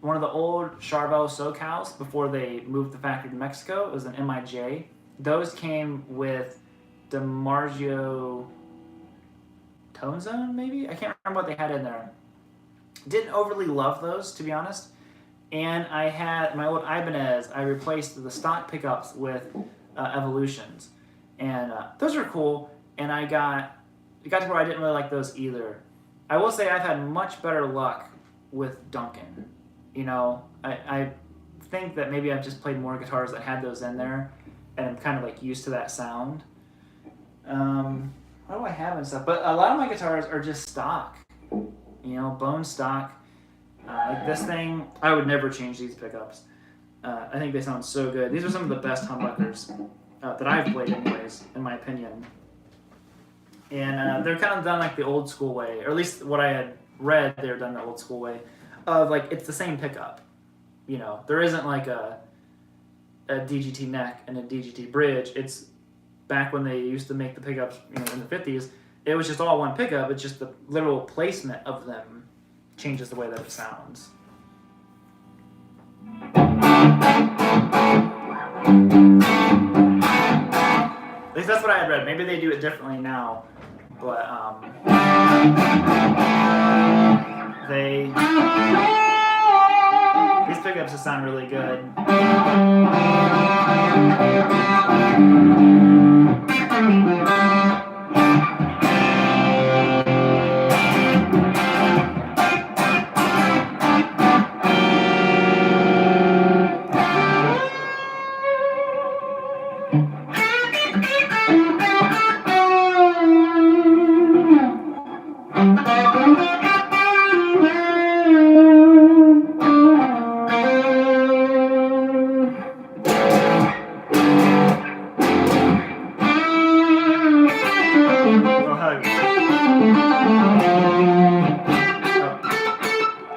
one of the old Charvel SoCals before they moved the factory to Mexico. It was an MIJ. Those came with DiMarzio Tone Zone, maybe? I can't remember what they had in there. Didn't overly love those, to be honest. And I had my old Ibanez. I replaced the stock pickups with Evolutions. And those are cool. And it got to where I didn't really like those either. I will say I've had much better luck with Duncan. You know, I think that maybe I've just played more guitars that had those in there, and I'm kind of like used to that sound. Hold what do I have and stuff? But a lot of my guitars are just stock, bone stock. Like this thing, I would never change these pickups. I think they sound so good. These are some of the best humbuckers that I've played, anyways, in my opinion. And they're kind of done like the old school way, or at least what I had read, they were done the old school way of like it's the same pickup. There isn't like a DGT neck and a DGT bridge. It's back when they used to make the pickups, in the 50s. It was just all one pickup. It's just the literal placement of them changes the way that it sounds. At least that's what I had read. Maybe they do it differently now, but these pickups just sound really good.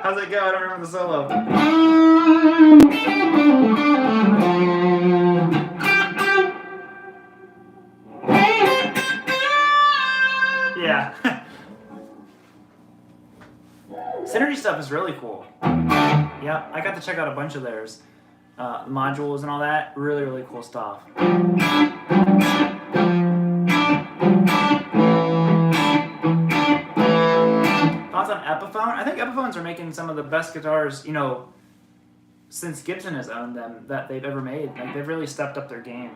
How's it go? I don't remember the solo. Yeah. Synergy stuff is really cool. Yeah, I got to check out a bunch of theirs. Modules and all that. Really, really cool stuff. Thoughts on Epiphone? I think Epiphones are making some of the best guitars, since Gibson has owned them, that they've ever made. Like, they've really stepped up their game.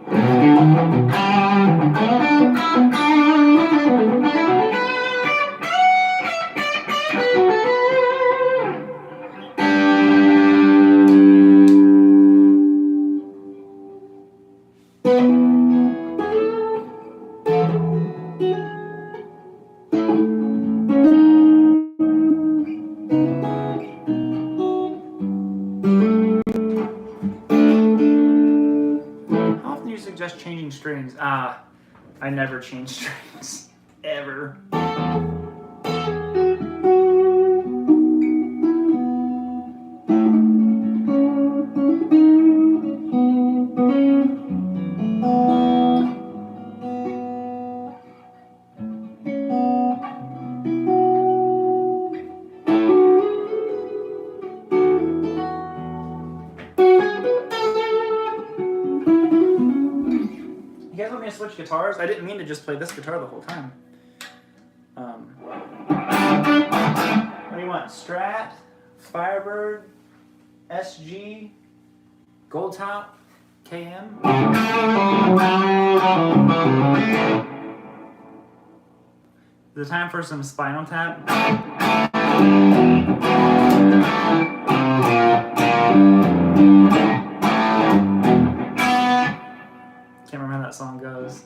Just changing strings. I never change strings. Ever. You guys want me to switch guitars? I didn't mean to just play this guitar the whole time. What do you want? Strat, Firebird, SG, Gold Top, KM? Is it time for some Spinal Tap? Can't remember how that song goes.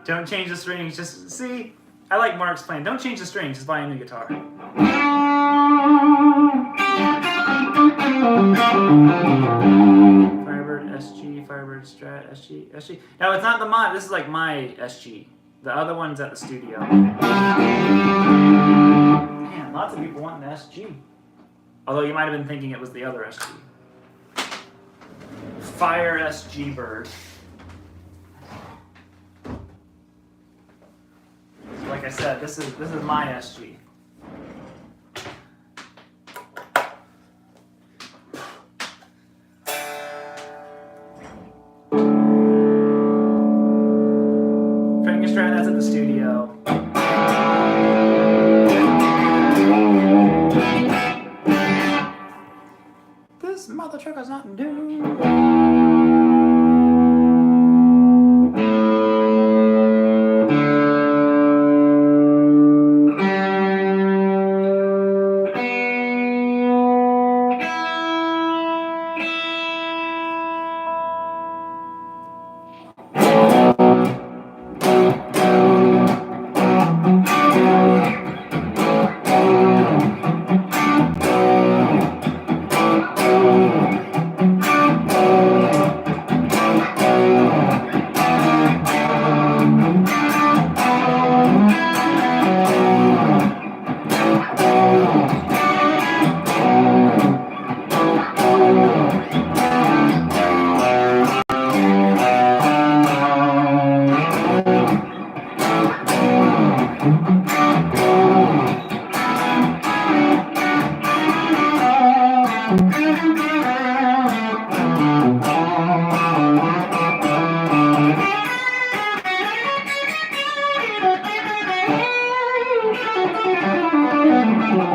Don't change the strings, just see. I like Mark's playing. Don't change the strings, just buy a new guitar. Firebird, SG, Firebird, Strat, SG. No, it's not the mod. This is like my SG. The other one's at the studio. Man, lots of people want an SG. Although you might have been thinking it was the other SG. Fire SG Bird. Like I said, this is my SG. Frank Strat, that's at the studio. This mother trucker's not new.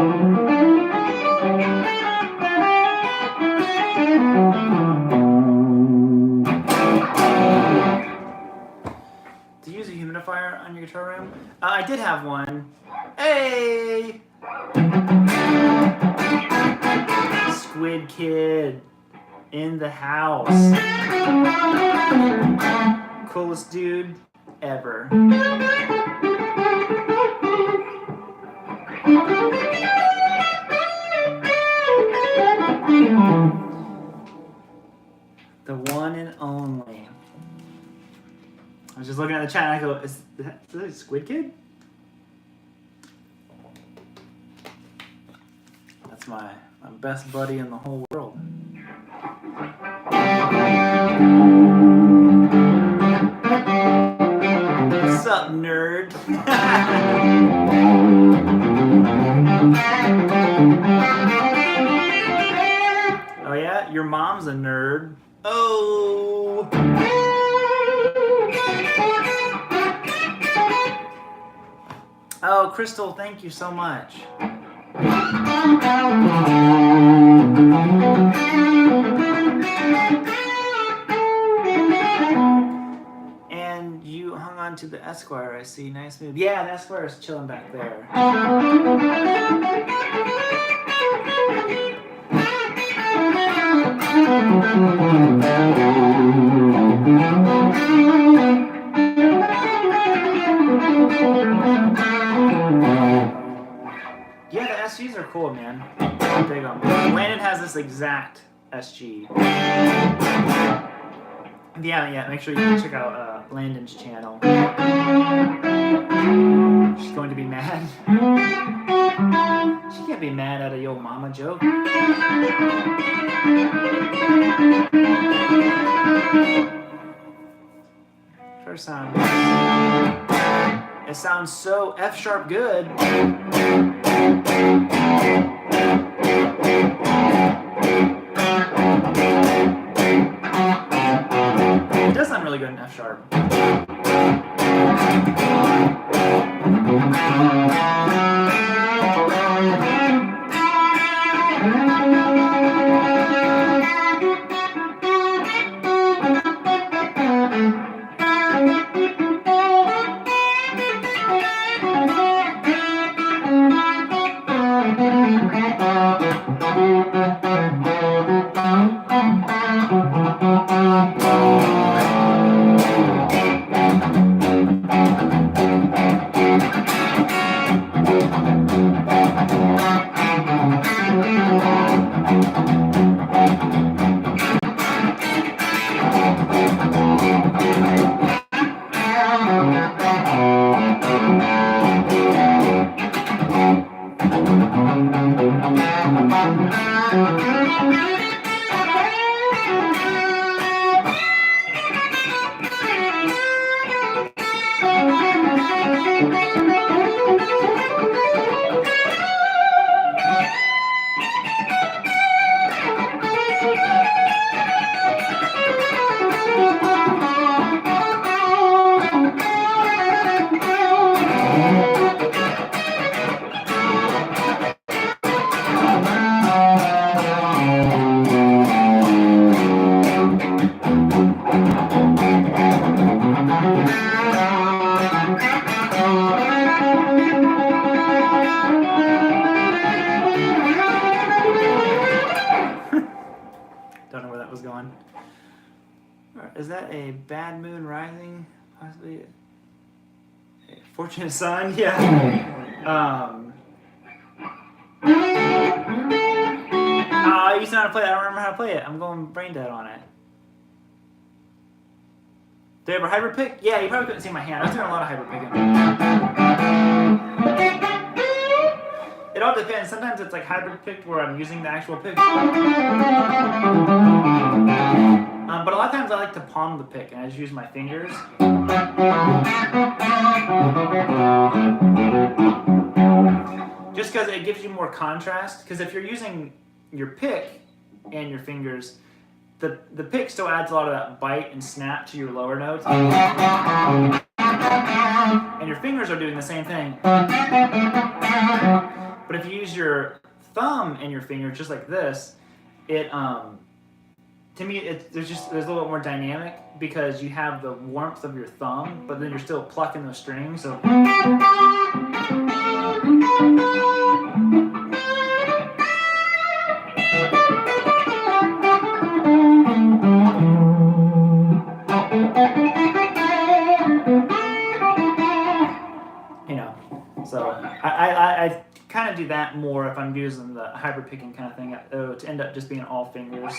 Do you use a humidifier on your guitar room? I did have one. Hey! Squid Kid in the house. Coolest dude ever. The one and only. I was just looking at the chat and I go, is that Squid Kid? That's my best buddy in the whole world. What's up, nerd? Oh yeah? Your mom's a nerd. Oh! Oh, Crystal, thank you so much. And you hung on to the Esquire, I see. Nice move. Yeah, the Esquire is chilling back there. Yeah, the SGs are cool, man. I'm big on them. Landon has this exact SG. Yeah, make sure you check out Landon's channel. She's going to be mad. She can't be mad at a yo mama joke. Sure sounds. It sounds so F sharp good. It does sound really good in F sharp. Don't know where that was going. Is that a bad moon rising? Possibly a fortunate sun? Yeah. I used to know how to play it. I don't remember how to play it. I'm going brain dead on it. Do you ever hybrid pick? Yeah, you probably couldn't see my hand. I was doing a lot of hybrid picking. It all depends. Sometimes it's like hybrid picked where I'm using the actual pick. But a lot of times I like to palm the pick and I just use my fingers. Just because it gives you more contrast. Because if you're using your pick and your fingers, the pick still adds a lot of that bite and snap to your lower notes. And your fingers are doing the same thing. But if you use your thumb and your finger just like this, it to me there's a little bit more dynamic because you have the warmth of your thumb, but then you're still plucking those strings. So so I kind of do that more if I'm using the hybrid picking kind of thing to end up just being all fingers.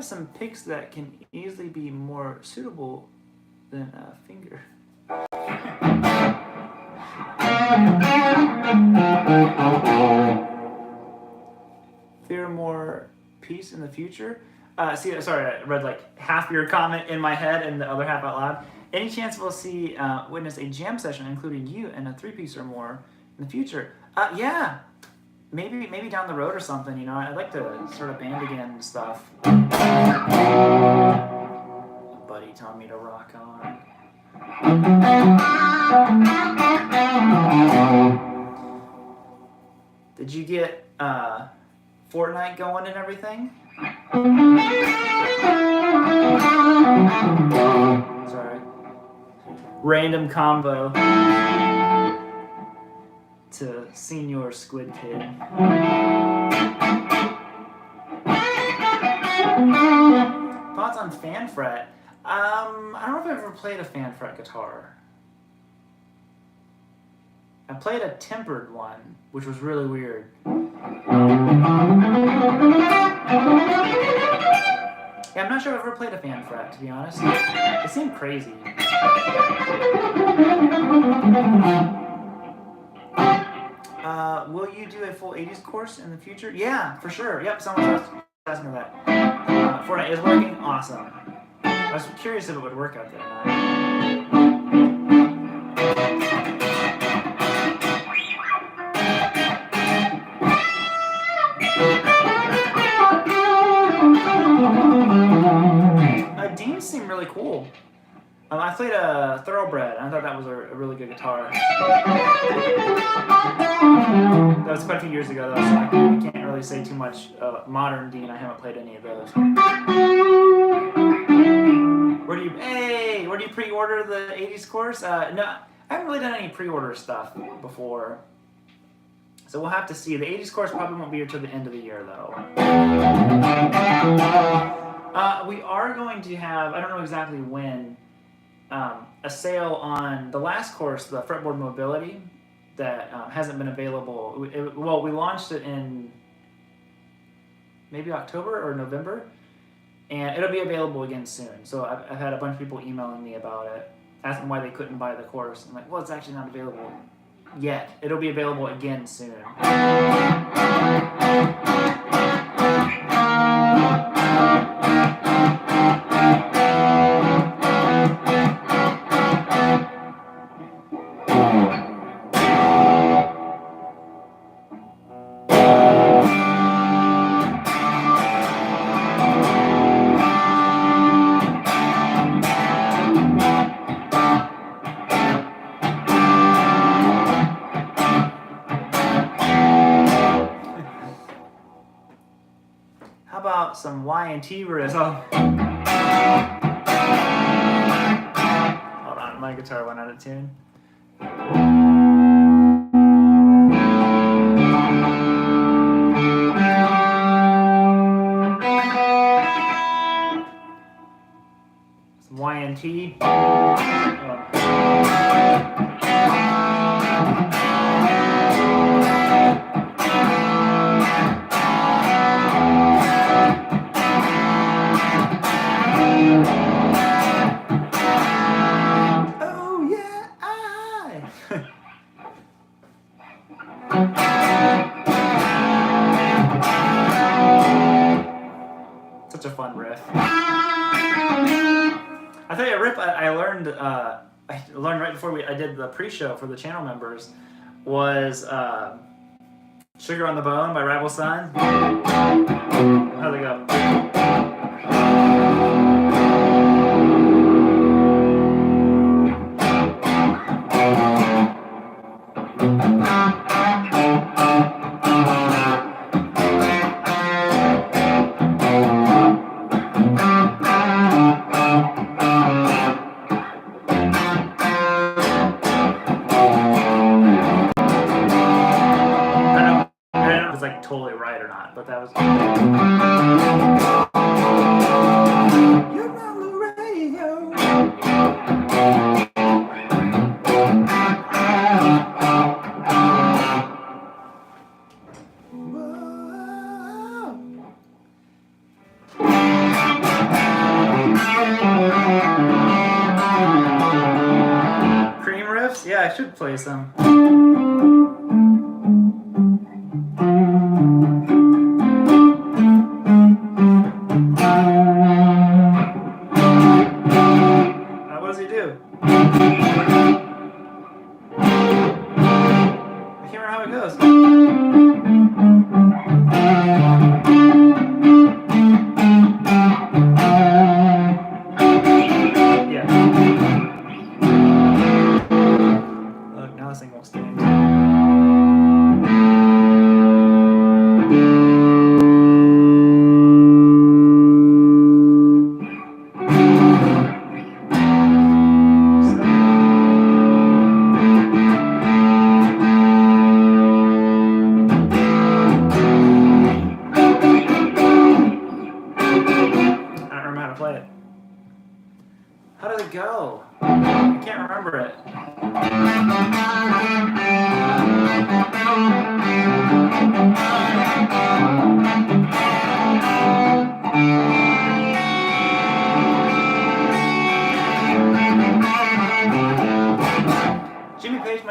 Some picks that can easily be more suitable than a finger. Fear more peace in the future? Sorry, I read like half your comment in my head and the other half out loud. Any chance we'll witness a jam session including you and a 3-piece or more in the future? Yeah. Maybe down the road or something, you know. I'd like to sort of band again and stuff. A buddy telling me to rock on. Did you get Fortnite going and everything? Sorry. Random combo to Senior Squid Kid. Thoughts on fan fret? I don't know if I've ever played a fan fret guitar. I played a tempered one, which was really weird. Yeah, I'm not sure I've ever played a fan fret, to be honest. It seemed crazy. Will you do a full 80s course in the future? Yeah, for sure. Yep, someone was asking that. Fortnite is working? Awesome. I was curious if it would work out there or not. Dean seemed really cool. I played a Thoroughbred. I thought that was a really good guitar. That was quite a few years ago, though, so I can't really say too much. Modern Dean, I haven't played any of those. Where do you pre-order the 80s course? No, I haven't really done any pre-order stuff before. So we'll have to see. The 80s course probably won't be here till the end of the year, though. We are going to have, I don't know exactly when, a sale on the last course, the Fretboard Mobility, that hasn't been available. We launched it in maybe October or November, and it'll be available again soon. So I've had a bunch of people emailing me about it, asking why they couldn't buy the course. I'm like, well, it's actually not available yet. It'll be available again soon. Some Y&T riffs. Hold on, my guitar went out of tune. Some Y&T. Such a fun riff. I I tell you, Rip, I learned right before I did the pre-show for the channel members was Sugar on the Bone by Rival Sons. How'd it go? Totally right or not, but that was. You're on the radio. Cream riffs? Yeah, I should play some.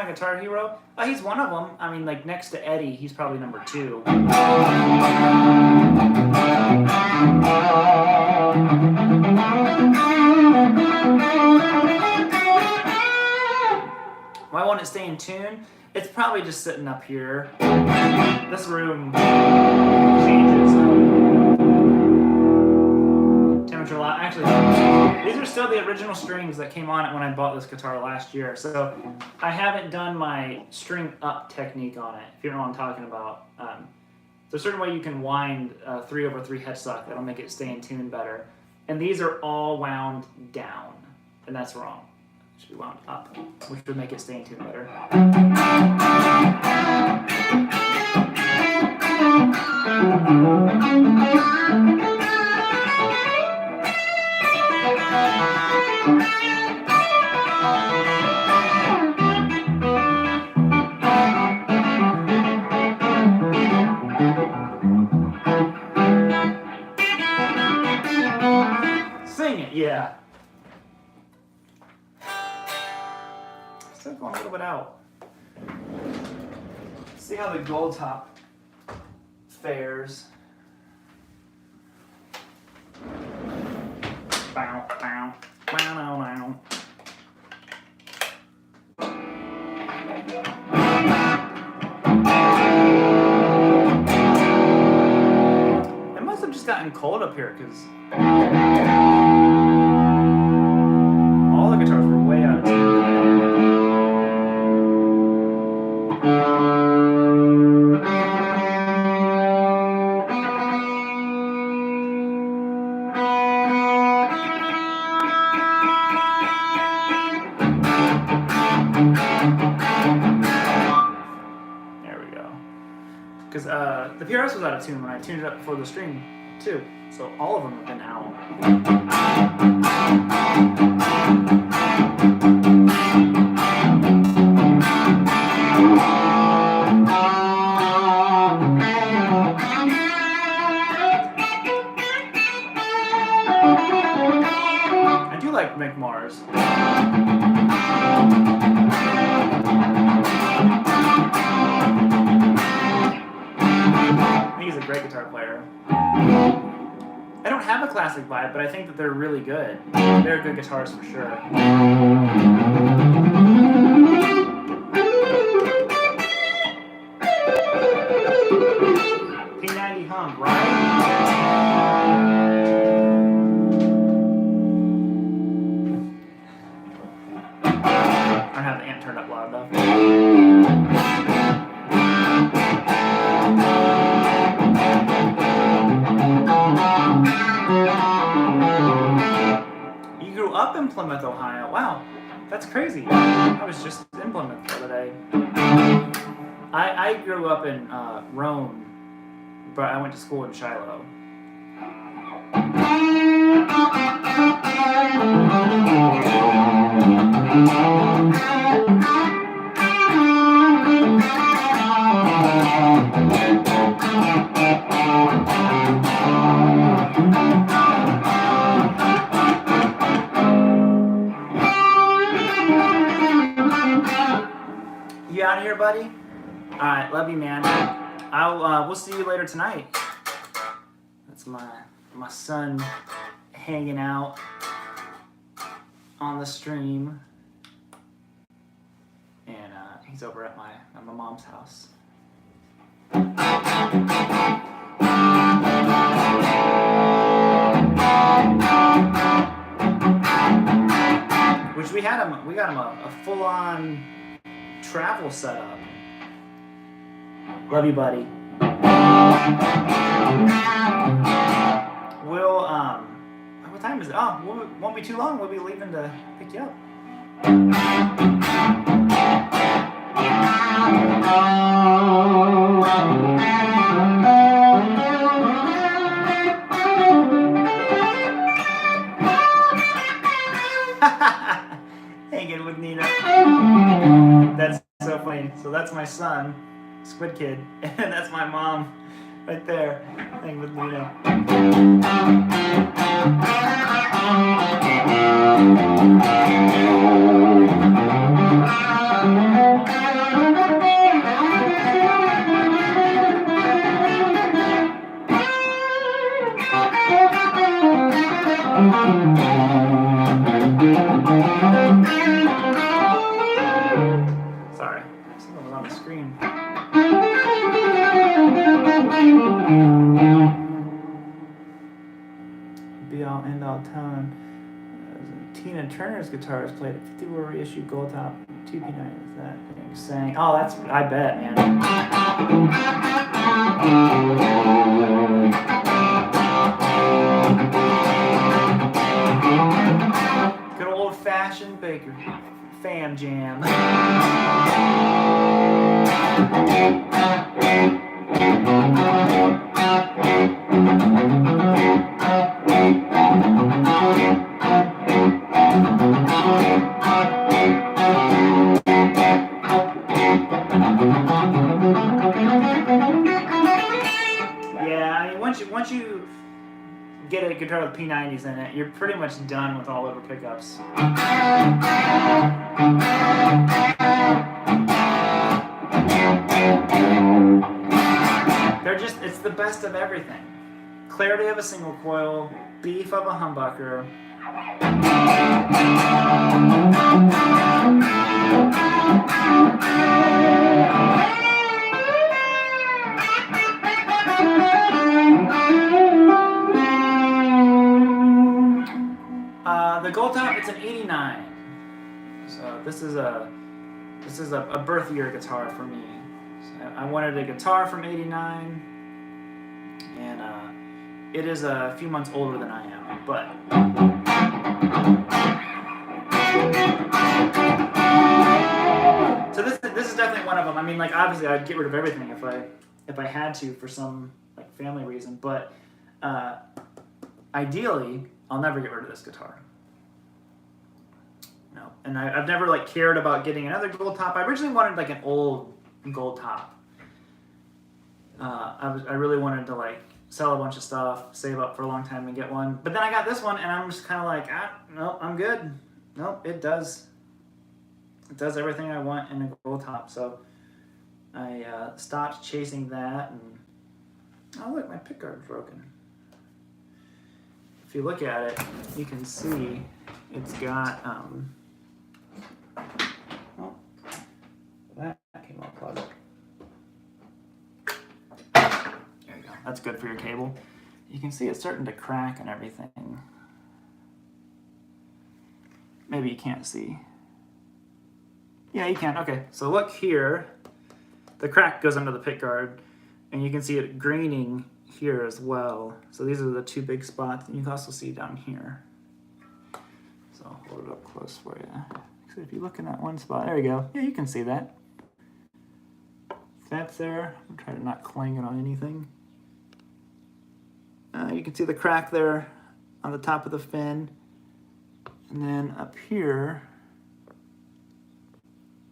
Guitar Hero? He's one of them. I mean, like, next to Eddie, he's probably number 2. Why won't it stay in tune? It's probably just sitting up here. This room changes temperature a lot. Actually, these are still the original strings that came on it when I bought this guitar last year. So I haven't done my string up technique on it, if you know what I'm talking about. There's a certain way you can wind 3/3 headstock that'll make it stay in tune better. And these are all wound down, and that's wrong. It should be wound up, which would make it stay in tune better. Sing it, yeah. Still going a little bit out. See how the gold top fares. Bow, bow, bow, bow, bow. It must have just gotten cold up here because all the guitars were way out of tune. Because the PRS was out of tune when I tuned it up before the stream, too. So all of them have been out. I do like Mick Mars. He's a great guitar player. I don't have a classic vibe, but I think that they're really good. They're good guitars for sure. P90 hum, right? I don't have the amp turned up loud enough. You grew up in Plymouth, Ohio. Wow, that's crazy. I was just in Plymouth the other day. I grew up in Rome, but I went to school in Shiloh. You out of here, buddy? All right, love you, man. We'll see you later tonight. That's my son hanging out on the stream, and he's over at my mom's house. Which we got him a full-on travel setup. Love you, buddy. We'll what time is it? Oh, won't be too long. We'll be leaving to pick you up. Hanging with Nina. That's so funny. So that's my son, Squid Kid, and that's my mom right there, hanging with Nina. Sorry, something was on the screen. Be all end all tone. Tina Turner's guitar is played at 54 reissue gold top 2P9. Is that thing saying? Oh, that's, I bet, man. Good old fashioned Baker fam jam. Yeah, I mean, once you get a guitar with P90s in it, you're pretty much done with all over pickups. It's the best of everything. Clarity of a single coil, beef of a humbucker. The gold top, it's an 89. So this is a birth year guitar for me. So I wanted a guitar from 89, and it is a few months older than I am, but so this is definitely one of them. I mean, like, obviously I'd get rid of everything if I had to for some like family reason, but ideally I'll never get rid of this guitar. No, and I've never like cared about getting another gold top. I originally wanted like an old gold top. I really wanted to like sell a bunch of stuff, save up for a long time and get one. But then I got this one and I'm just kind of like, no, I'm good. Nope, it does everything I want in a gold top. So I stopped chasing that, and oh look, my pickguard's broken. if you look at it, you can see it's got, oh, that came off plug. There you go. That's good for your cable. You can see it's starting to crack and everything. Maybe you can't see. Yeah, you can. Okay, so look here. The crack goes under the pick guard, and you can see it graining here as well. So these are the two big spots, and you can also see down here. So I'll hold it up close for you. So if you look in that one spot, there you go. Yeah, you can see that. That's there. I'm trying to not clang it on anything. You can see the crack there on the top of the fin. And then up here,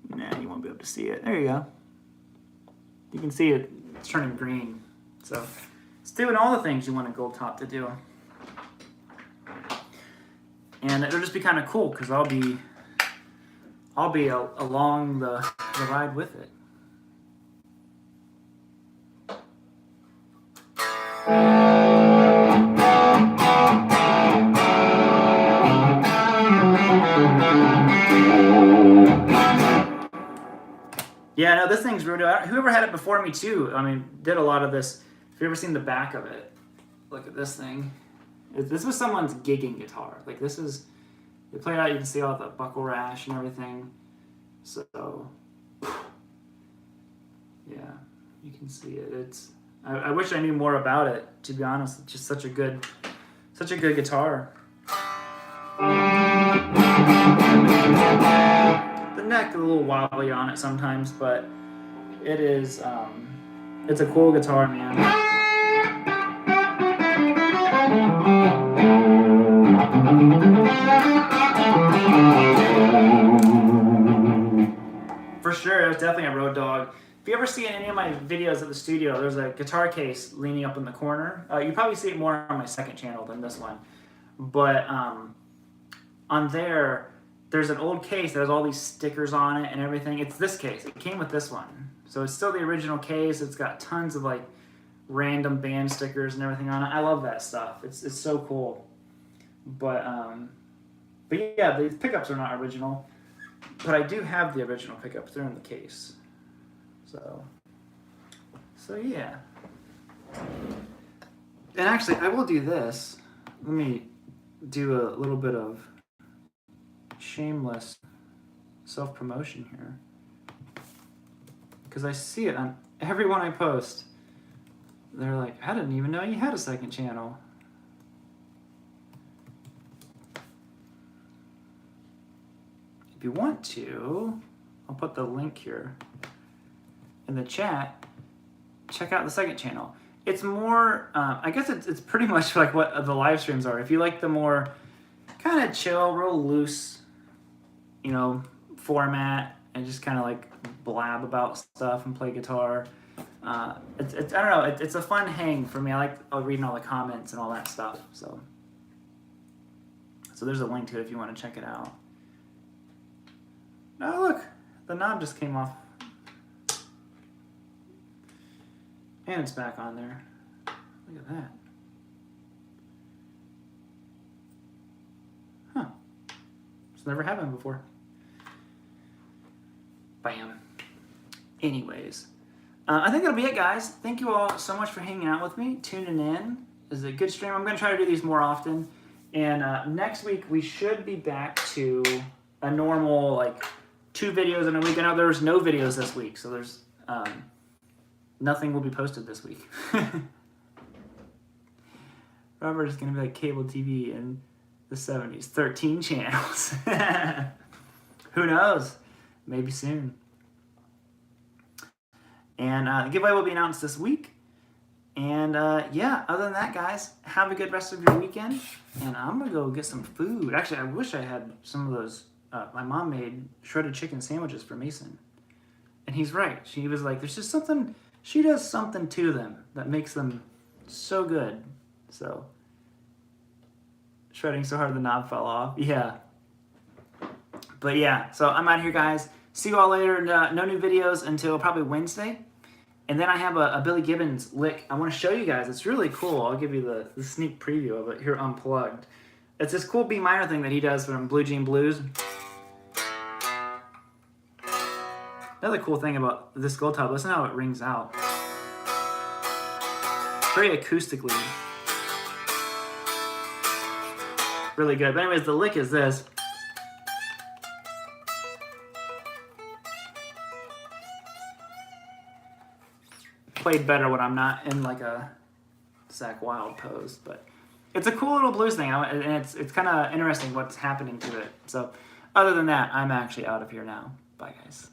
nah, you won't be able to see it. There you go. You can see it, it's turning green. So it's doing all the things you want a gold top to do. And it'll just be kind of cool because I'll be along the ride with it. Yeah, no, this thing's really, whoever had it before me too, I mean, did a lot of this. If you've ever seen the back of it, look at this thing. This was someone's gigging guitar. Like this is, they play it out, you can see all the buckle rash and everything. So, yeah, you can see it. I wish I knew more about it, to be honest. It's just such a good guitar. The neck a little wobbly on it sometimes, but it is it's a cool guitar, man. For sure, it was definitely a Road Dogg. If you ever see in any of my videos at the studio, there's a guitar case leaning up in the corner. You probably see it more on my second channel than this one, but on there's an old case that has all these stickers on it and everything. It's this case. It came with this one. So it's still the original case. It's got tons of like random band stickers and everything on it. I love that stuff. It's so cool. But yeah, the pickups are not original. But I do have the original pickups. They're in the case. So yeah. And actually, I will do this. Let me do a little bit of shameless self-promotion here, because I see it on every one I post. They're like, I didn't even know you had a second channel. If you want to, I'll put the link here in the chat. Check out the second channel. It's more, I guess it's pretty much like what the live streams are. If you like the more kind of chill, real loose, format, and just kind of like blab about stuff and play guitar. It's I don't know, it's a fun hang for me. I like reading all the comments and all that stuff. So there's a link to it if you want to check it out. Oh look, the knob just came off. And it's back on there. Look at that. Huh. It's never happened before. Bam. Anyways, I think that'll be it, guys. Thank you all so much for hanging out with me, tuning in. This is a good stream. I'm going to try to do these more often. And next week, we should be back to a normal, 2 videos in a week. I know there was no videos this week, so there's nothing will be posted this week. Robert is going to be like cable TV in the 70s. 13 channels. Who knows? Maybe soon. And the giveaway will be announced this week. And yeah, other than that, guys, have a good rest of your weekend. And I'm going to go get some food. Actually, I wish I had some of those. My mom made shredded chicken sandwiches for Mason. And he's right. She was like, there's just something, she does something to them that makes them so good. So, shredding so hard the knob fell off. Yeah. But yeah, so I'm out of here, guys. See you all later. No new videos until probably Wednesday. And then I have a Billy Gibbons lick I want to show you guys. It's really cool. I'll give you the sneak preview of it here unplugged. It's this cool B minor thing that he does from Blue Jean Blues. Another cool thing about this gold top, listen how it rings out. Very acoustically. Really good. But anyways, the lick is this. Played better when I'm not in like a Zakk Wylde pose, but it's a cool little blues thing, and it's kind of interesting what's happening to it. So other than that, I'm actually out of here now. Bye, guys.